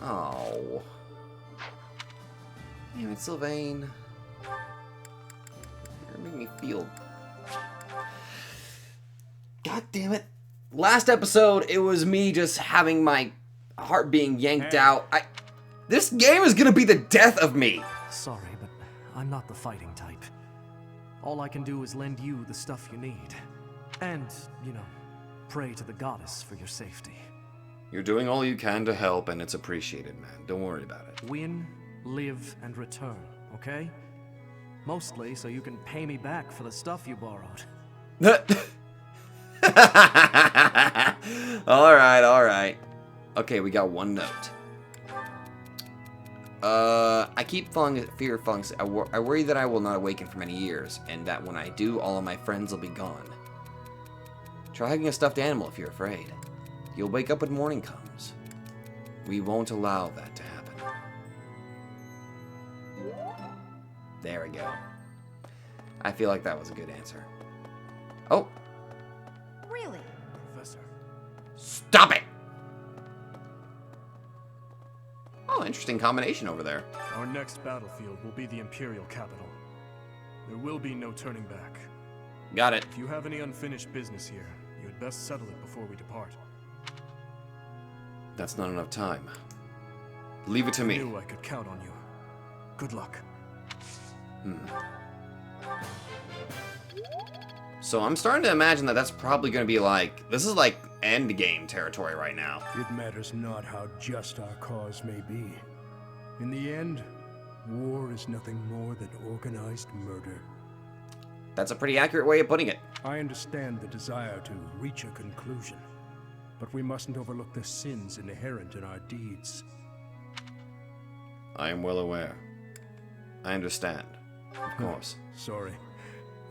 Oh. Damn it, Sylvain. You're making me feel... God damn it. Last episode, it was me just having my heart being yanked out. This game is gonna be the death of me. Sorry, but I'm not the fighting type. All I can do is lend you the stuff you need. And, you know, pray to the goddess for your safety. You're doing all you can to help, and it's appreciated, man. Don't worry about it. Win, live, and return, okay? Mostly so you can pay me back for the stuff you borrowed. Alright. Okay, we got one note. I keep fear falling. I worry that I will not awaken for many years, and that when I do, all of my friends will be gone. Try hugging a stuffed animal if you're afraid. You'll wake up when morning comes. We won't allow that to happen. There we go. I feel like that was a good answer. Oh. Really? Professor. Stop it! Oh, interesting combination over there. Our next battlefield will be the Imperial capital. There will be no turning back. Got it. If you have any unfinished business here, you had best settle it before we depart. That's not enough time. Leave it to me. I knew I could count on you. Good luck. So I'm starting to imagine that that's probably going to be like... This is like endgame territory right now. It matters not how just our cause may be. In the end, war is nothing more than organized murder. That's a pretty accurate way of putting it. I understand the desire to reach a conclusion, but we mustn't overlook the sins inherent in our deeds. I am well aware. I understand. Of course. Sorry.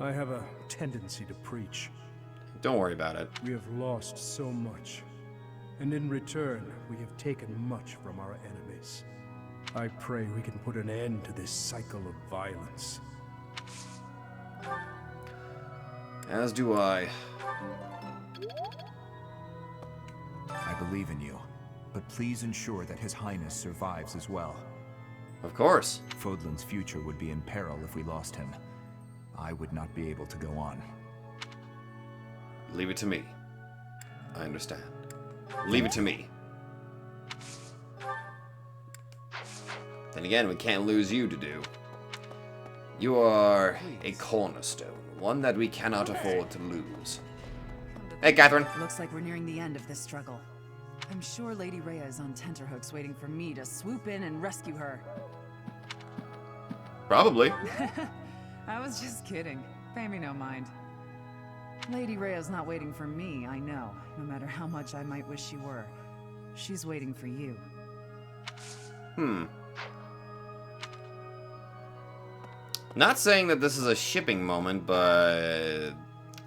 I have a tendency to preach. Don't worry about it. We have lost so much, and in return, we have taken much from our enemies. I pray we can put an end to this cycle of violence. As do I. I believe in you, but please ensure that His Highness survives as well. Of course. Fodlan's future would be in peril if we lost him. I would not be able to go on. Leave it to me. I understand. Leave it to me. Then again, we can't lose you to do. You are a cornerstone, one that we cannot afford to lose. Hey, Catherine. Looks like we're nearing the end of this struggle. I'm sure Lady Rhea is on tenterhooks waiting for me to swoop in and rescue her. Probably. I was just kidding. Pay me no mind. Lady Rhea's not waiting for me, I know, no matter how much I might wish she were. She's waiting for you. Not saying that this is a shipping moment, but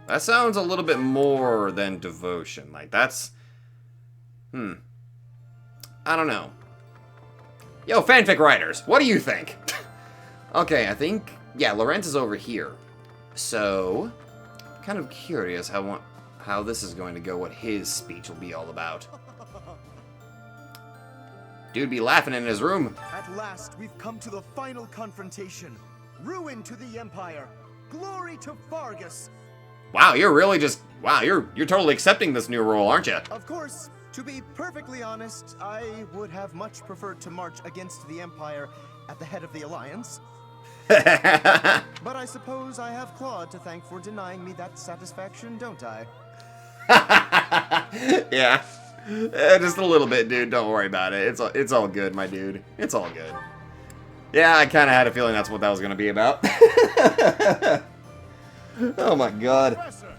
that sounds a little bit more than devotion. Like, that's... I don't know. Yo, fanfic writers, what do you think? Okay, I think... Yeah, Lorenz is over here. So... kind of curious how this is going to go, what his speech will be all about. Dude be laughing in his room. At last, we've come to the final confrontation. Ruin to the Empire. Glory to Vargas. Wow, you're really just... Wow, you're totally accepting this new role, aren't you? Of course. To be perfectly honest, I would have much preferred to march against the Empire at the head of the Alliance. But I suppose I have Claude to thank for denying me that satisfaction, don't I? Yeah. Just a little bit, dude. Don't worry about it. It's all good, my dude. It's all good. Yeah, I kind of had a feeling that's what that was going to be about. Oh my god. Professor.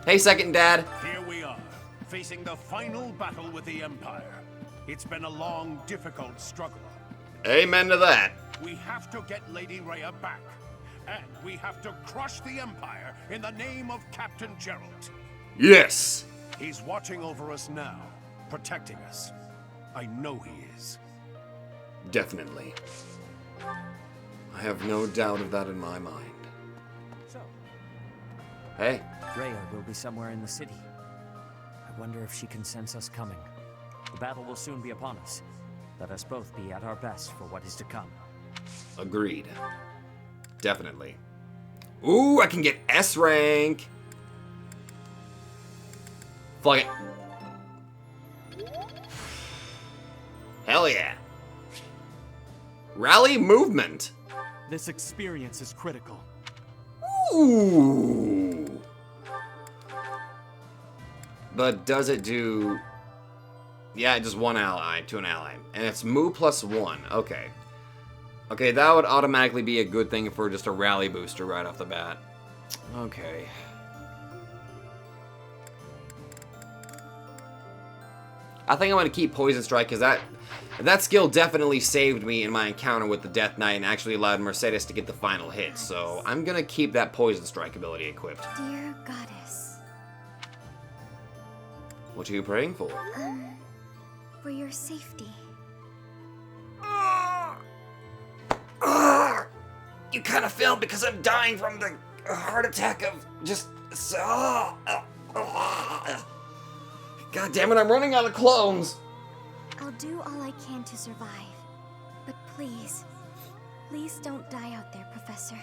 Hey, second dad. Here we are, facing the final battle with the Empire. It's been a long, difficult struggle. Amen to that. We have to get Lady Rhea back. And we have to crush the Empire in the name of Captain Gerald. Yes. He's watching over us now, protecting us. I know he is. Definitely. I have no doubt of that in my mind. So, hey. Rhea will be somewhere in the city. I wonder if she can sense us coming. The battle will soon be upon us. Let us both be at our best for what is to come. Agreed. Definitely. Ooh, I can get S rank. Fuck it. Hell yeah. Rally movement. This experience is critical. Ooh. But does it do... Yeah, just one ally to an ally. And it's move plus 1. Okay. Okay, that would automatically be a good thing for just a rally booster right off the bat. Okay. I think I'm going to keep Poison Strike because that skill definitely saved me in my encounter with the Death Knight and actually allowed Mercedes to get the final hit. So I'm going to keep that Poison Strike ability equipped. Dear Goddess. What are you praying for? For your safety. You kind of failed because I'm dying from the heart attack of just... God damn it, I'm running out of clones. I'll do all I can to survive. But please, please don't die out there, Professor.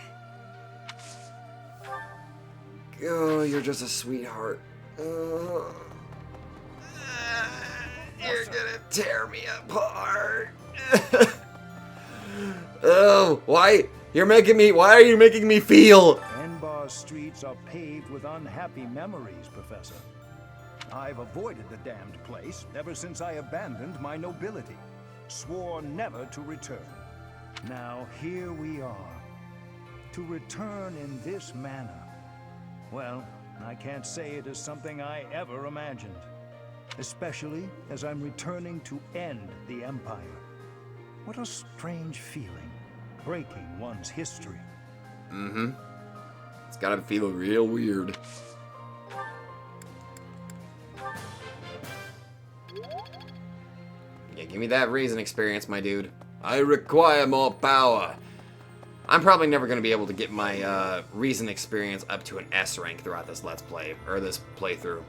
Oh, you're just a sweetheart. You're gonna tear me apart. Oh, why? Why are you making me feel? Enbar's streets are paved with unhappy memories, Professor. I've avoided the damned place ever since I abandoned my nobility, swore never to return. Now here we are. To return in this manner. Well, I can't say it is something I ever imagined. Especially as I'm returning to end the Empire. What a strange feeling, breaking one's history. Mm-hmm. It's gotta feel real weird. Yeah, give me that reason experience, my dude. I require more power. I'm probably never going to be able to get my reason experience up to an S rank throughout this Let's Play, or this playthrough.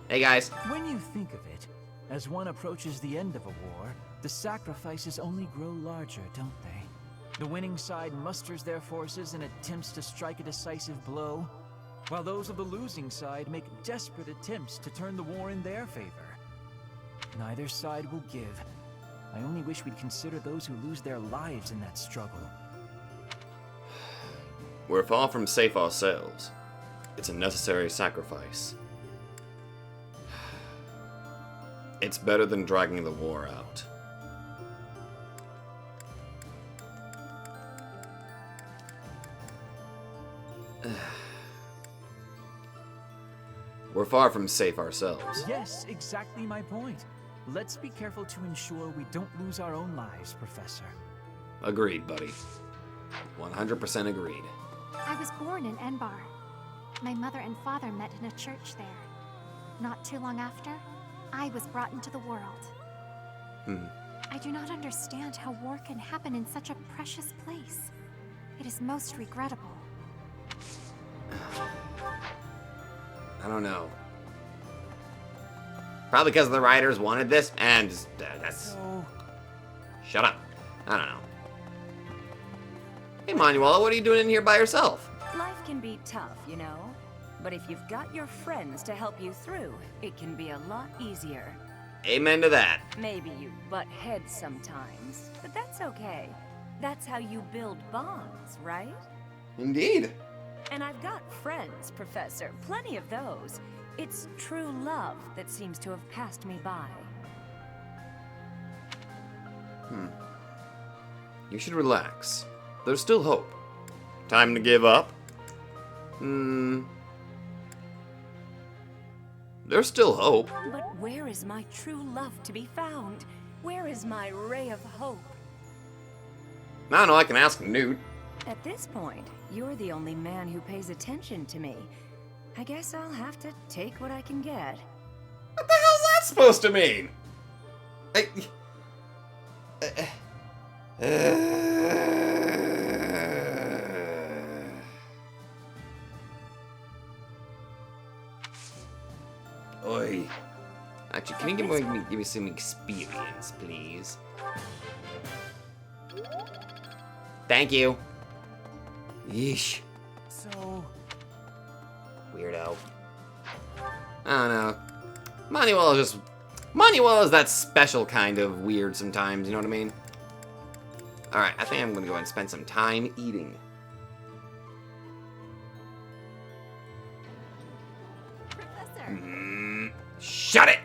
Hey guys. When you think of it, as one approaches the end of a war, the sacrifices only grow larger, don't they? The winning side musters their forces and attempts to strike a decisive blow, while those of the losing side make desperate attempts to turn the war in their favor. Neither side will give. I only wish we'd consider those who lose their lives in that struggle. We're far from safe ourselves. It's a necessary sacrifice. It's better than dragging the war out. We're far from safe ourselves. Yes, exactly my point. Let's be careful to ensure we don't lose our own lives, Professor. Agreed, buddy. 100% agreed. I was born in Enbar. My mother and father met in a church there. Not too long after, I was brought into the world. I do not understand how war can happen in such a precious place. It is most regrettable. I don't know. Probably because the writers wanted this, and that's... Shut up. I don't know. Hey, Manuela, what are you doing in here by yourself? Life can be tough, you know. But if you've got your friends to help you through, it can be a lot easier. Amen to that. Maybe you butt heads sometimes, but that's okay. That's how you build bonds, right? Indeed. And I've got friends, Professor, plenty of those. It's true love that seems to have passed me by. You should relax. There's still hope. Time to give up? There's still hope. But where is my true love to be found? Where is my ray of hope? I don't know, I can ask Newt. At this point, you're the only man who pays attention to me. I guess I'll have to take what I can get. What the hell's that supposed to mean? Oi. Actually, can you give me some experience, please? Thank you. Yeesh. So... Weirdo. I don't know. Manuela's that special kind of weird sometimes, you know what I mean? Alright, I think I'm gonna go ahead and spend some time eating. Shut it!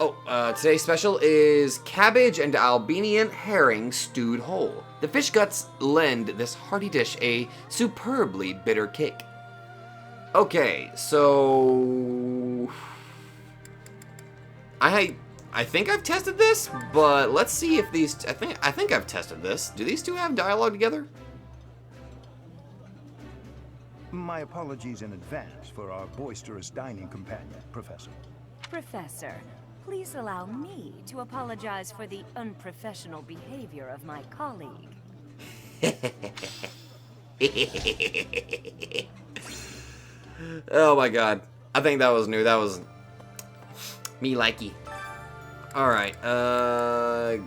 Oh, today's special is cabbage and Albanian herring stewed whole. The fish guts lend this hearty dish a superbly bitter kick. Okay, so I think I've tested this, but let's see if these I think I've tested this. Do these two have dialogue together? My apologies in advance for our boisterous dining companion, Professor. Professor, please allow me to apologize for the unprofessional behavior of my colleague. Oh my god. I think that was new. That was me likey. Alright, I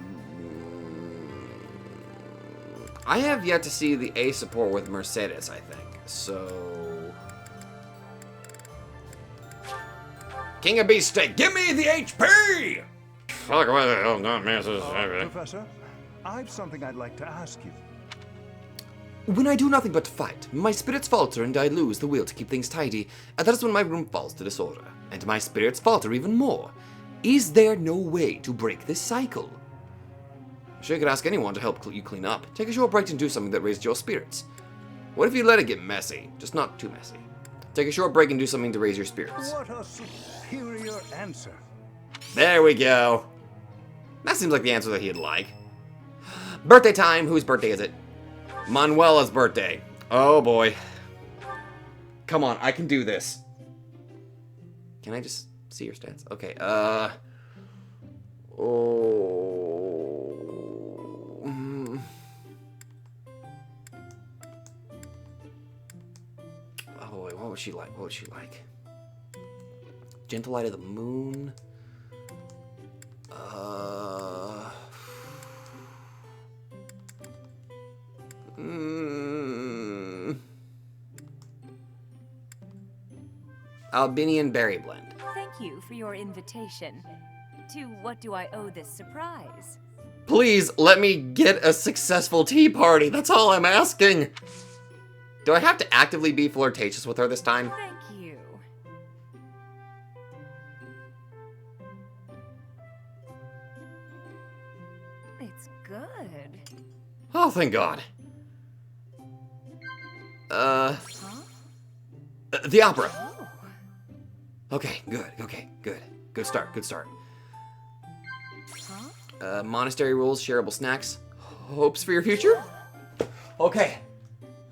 have yet to see the A support with Mercedes, I think. So King of Beefsteak, give me the HP! Fuck, what the hell, not Professor, I've something I'd like to ask you. When I do nothing but fight, my spirits falter and I lose the will to keep things tidy. And that is when my room falls to disorder, and my spirits falter even more. Is there no way to break this cycle? I'm sure you could ask anyone to help you clean up. Take a short break and do something that raises your spirits. What if you let it get messy? Just not too messy. Take a short break and do something to raise your spirits. What a superior answer. There we go. That seems like the answer that he'd like. Birthday time. Whose birthday is it? Manuela's birthday. Oh boy. Come on, I can do this. Can I just see your stats? Okay, Oh. Oh boy, what was she like? What was she like? Gentle Light of the Moon. Albanian Berry Blend. Thank you for your invitation. To what do I owe this surprise? Please let me get a successful tea party. That's all I'm asking. Do I have to actively be flirtatious with her this time? Thank you. It's good. Oh, thank God. The opera. Okay, good. Okay, good. Good start. Good start. Monastery rules, shareable snacks. Hopes for your future? Okay.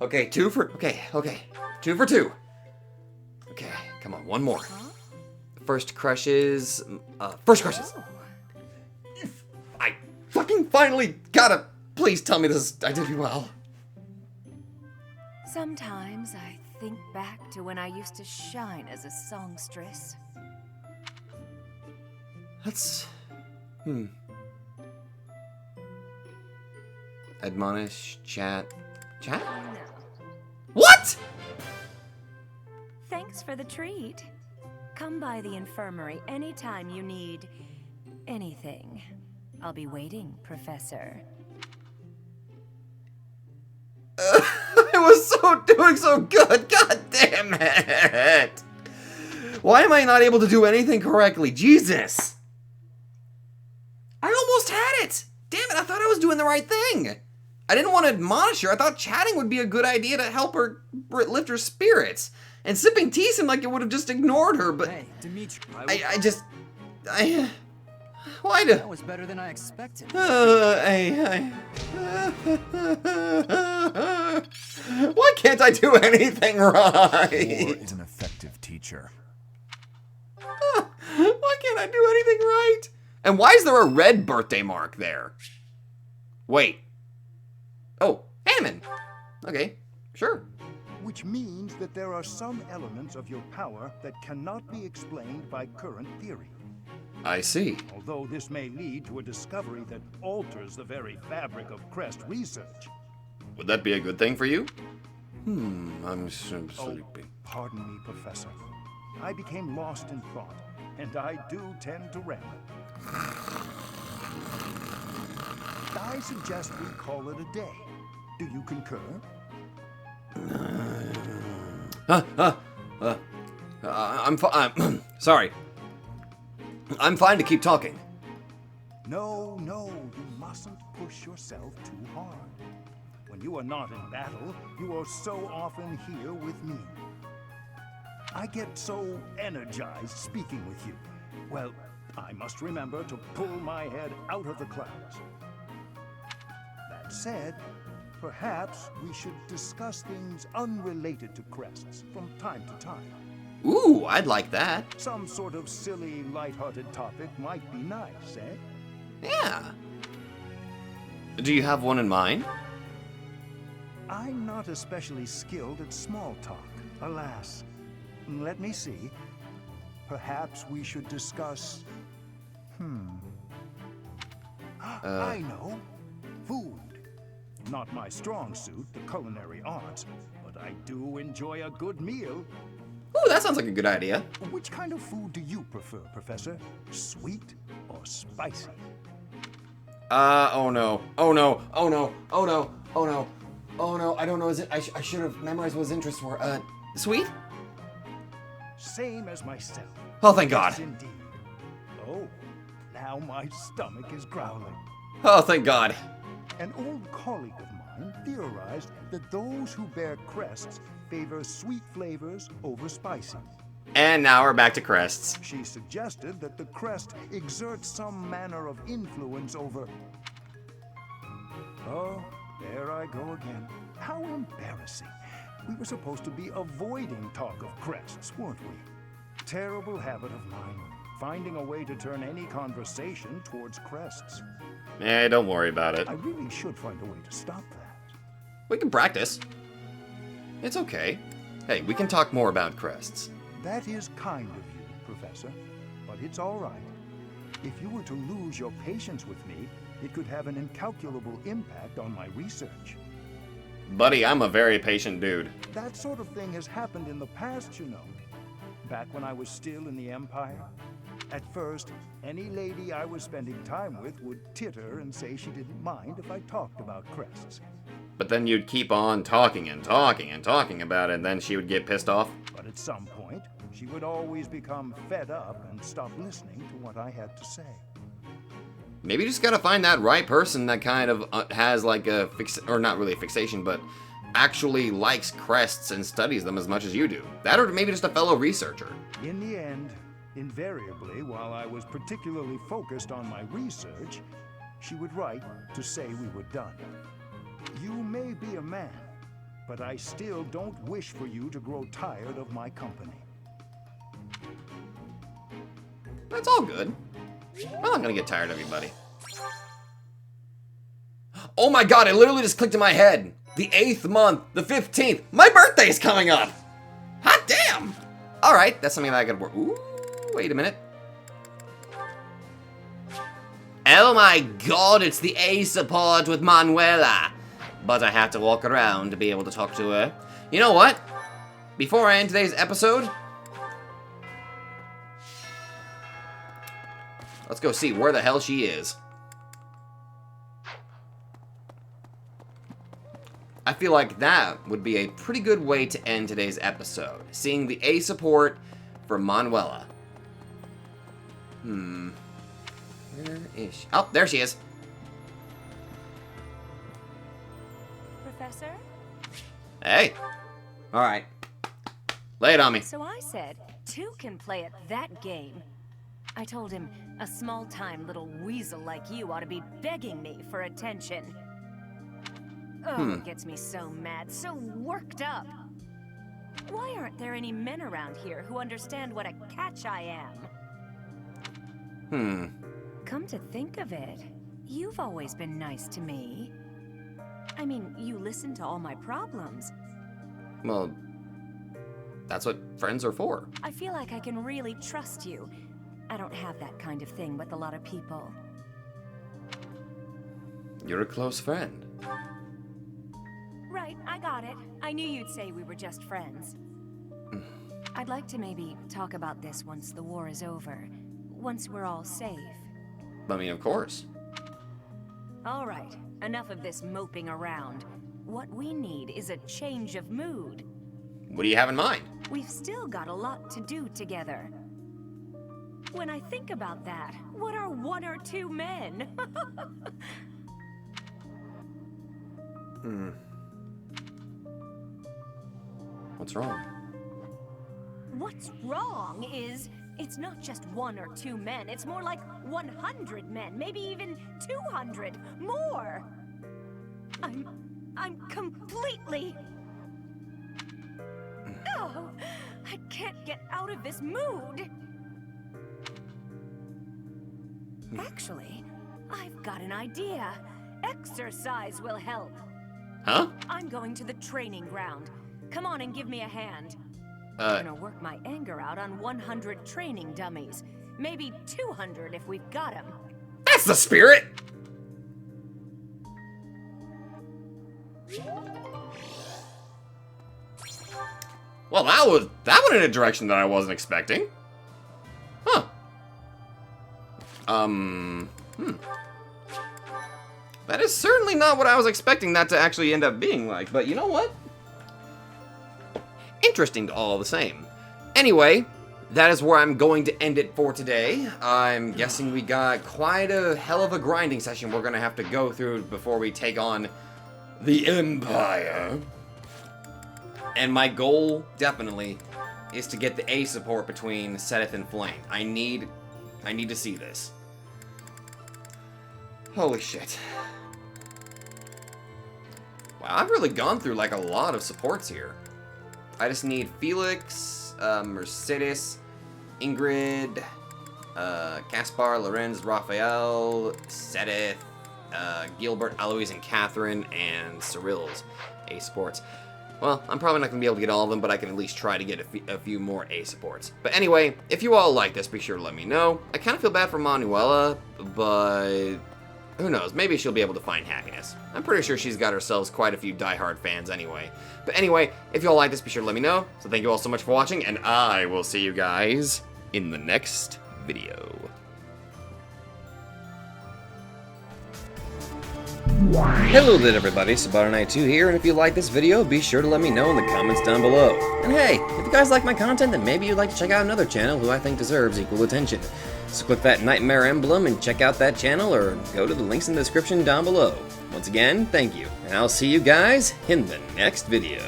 Okay, two for 2. Okay, come on, one more. First crushes. I fucking finally gotta. Please tell me this. I did well. Sometimes I think back to when I used to shine as a songstress. That's... Admonish, chat. Chat? No. What?! Thanks for the treat. Come by the infirmary anytime you need anything. I'll be waiting, Professor. I was doing so good. God damn it! Why am I not able to do anything correctly? Jesus! I almost had it! Damn it, I thought I was doing the right thing. I didn't want to admonish her. I thought chatting would be a good idea to help her lift her spirits. And sipping tea seemed like it would have just ignored her, but... Hey, Dimitri. Why do... That was better than I expected. Why can't I do anything right? War is an effective teacher. Why can't I do anything right? And why is there a red birthday mark there? Wait. Oh, Hammond. Okay, sure. Which means that there are some elements of your power that cannot be explained by current theory. I see. Although this may lead to a discovery that alters the very fabric of Crest research. Would that be a good thing for you? I'm so sleepy. Oh, pardon me, Professor. I became lost in thought, and I do tend to ramble. I suggest we call it a day. Do you concur? I'm sorry. I'm fine to keep talking. No, you mustn't push yourself too hard. When you are not in battle, you are so often here with me. I get so energized speaking with you. Well, I must remember to pull my head out of the clouds. That said, perhaps we should discuss things unrelated to crests from time to time. Ooh, I'd like that. Some sort of silly, lighthearted topic might be nice, eh? Yeah. Do you have one in mind? I'm not especially skilled at small talk, alas. Let me see. Perhaps we should discuss... I know. Food. Not my strong suit, the culinary arts, but I do enjoy a good meal. Ooh, that sounds like a good idea. Which kind of food do you prefer, Professor? Sweet or spicy? Oh no. Oh no. Oh no. Oh no. Oh no. Oh no. I don't know. I should have memorized what his interests were. Sweet? Same as myself. Oh, thank God. Yes, indeed. Oh, now my stomach is growling. Oh, thank God. An old colleague of mine theorized that those who bear crests favor sweet flavors over spicy. And now we're back to crests. She suggested that the crest exerts some manner of influence over... Oh, there I go again. How embarrassing. We were supposed to be avoiding talk of crests, weren't we? Terrible habit of mine, finding a way to turn any conversation towards crests. Eh, don't worry about it. I really should find a way to stop that. We can practice. It's okay. Hey, we can talk more about crests. That is kind of you, Professor, but it's all right. If you were to lose your patience with me, it could have an incalculable impact on my research. Buddy, I'm a very patient dude. That sort of thing has happened in the past, you know. Back when I was still in the Empire. At first, any lady I was spending time with would titter and say she didn't mind if I talked about crests. But then you'd keep on talking and talking and talking about it, and then she would get pissed off. But at some point, she would always become fed up and stop listening to what I had to say. Maybe you just gotta find that right person that kind of has like a or not really a fixation, but actually likes crests and studies them as much as you do. That or maybe just a fellow researcher. In the end, invariably, while I was particularly focused on my research, she would write to say we were done. You may be a man, but I still don't wish for you to grow tired of my company. That's all good. I'm not gonna get tired of you, buddy. Oh my God, it literally just clicked in my head. The 8th month, the 15th, my birthday is coming up! Hot damn! Alright, that's something that I could work. Ooh, wait a minute. Oh my God, it's the A support with Manuela. But I have to walk around to be able to talk to her. You know what? Before I end today's episode, let's go see where the hell she is. I feel like that would be a pretty good way to end today's episode. Seeing the A support for Manuela. Where is she? Oh, there she is. Professor? Hey. Alright. Lay it on me. So I said, two can play at that game. I told him, a small-time little weasel like you ought to be begging me for attention. Oh, it gets me so mad, so worked up. Why aren't there any men around here who understand what a catch I am? Come to think of it, you've always been nice to me. I mean, you listen to all my problems. Well, that's what friends are for. I feel like I can really trust you. I don't have that kind of thing with a lot of people. You're a close friend. Right, I got it. I knew you'd say we were just friends. I'd like to maybe talk about this once the war is over. Once we're all safe. I mean, of course. All right, enough of this moping around. What we need is a change of mood. What do you have in mind? We've still got a lot to do together. When I think about that, what are 1 or 2 men? What's wrong? What's wrong is, it's not just 1 or 2 men, it's more like 100 men, maybe even 200, more! I'm completely... Oh, I can't get out of this mood! Actually, I've got an idea. Exercise will help. Huh? I'm going to the training ground. Come on and give me a hand. I'm gonna work my anger out on 100 training dummies. Maybe 200 if we've got them. That's the spirit! Well, that went in a direction that I wasn't expecting. Huh. That is certainly not what I was expecting that to actually end up being like, but you know what? Interesting all the same. Anyway, that is where I'm going to end it for today. I'm guessing we got quite a hell of a grinding session we're going to have to go through before we take on the Empire. And my goal, definitely, is to get the A support between Seteth and Flame. I need to see this. Holy shit. Wow, I've really gone through like a lot of supports here. I just need Felix, Mercedes, Ingrid, Caspar, Lorenz, Raphael, Seteth, Gilbert, Eloise, and Catherine, and Cyril's A supports. Well, I'm probably not going to be able to get all of them, but I can at least try to get a few more A supports. But anyway, if you all like this, be sure to let me know. I kind of feel bad for Manuela, but who knows? Maybe she'll be able to find happiness. I'm pretty sure she's got herself quite a few diehard fans anyway. But anyway, if you all like this, be sure to let me know. So thank you all so much for watching, and I will see you guys in the next video. Hello there everybody, Sabato92 here, and if you like this video, be sure to let me know in the comments down below. And hey, if you guys like my content, then maybe you'd like to check out another channel who I think deserves equal attention. So click that Nightmare emblem and check out that channel, or go to the links in the description down below. Once again, thank you, and I'll see you guys in the next video.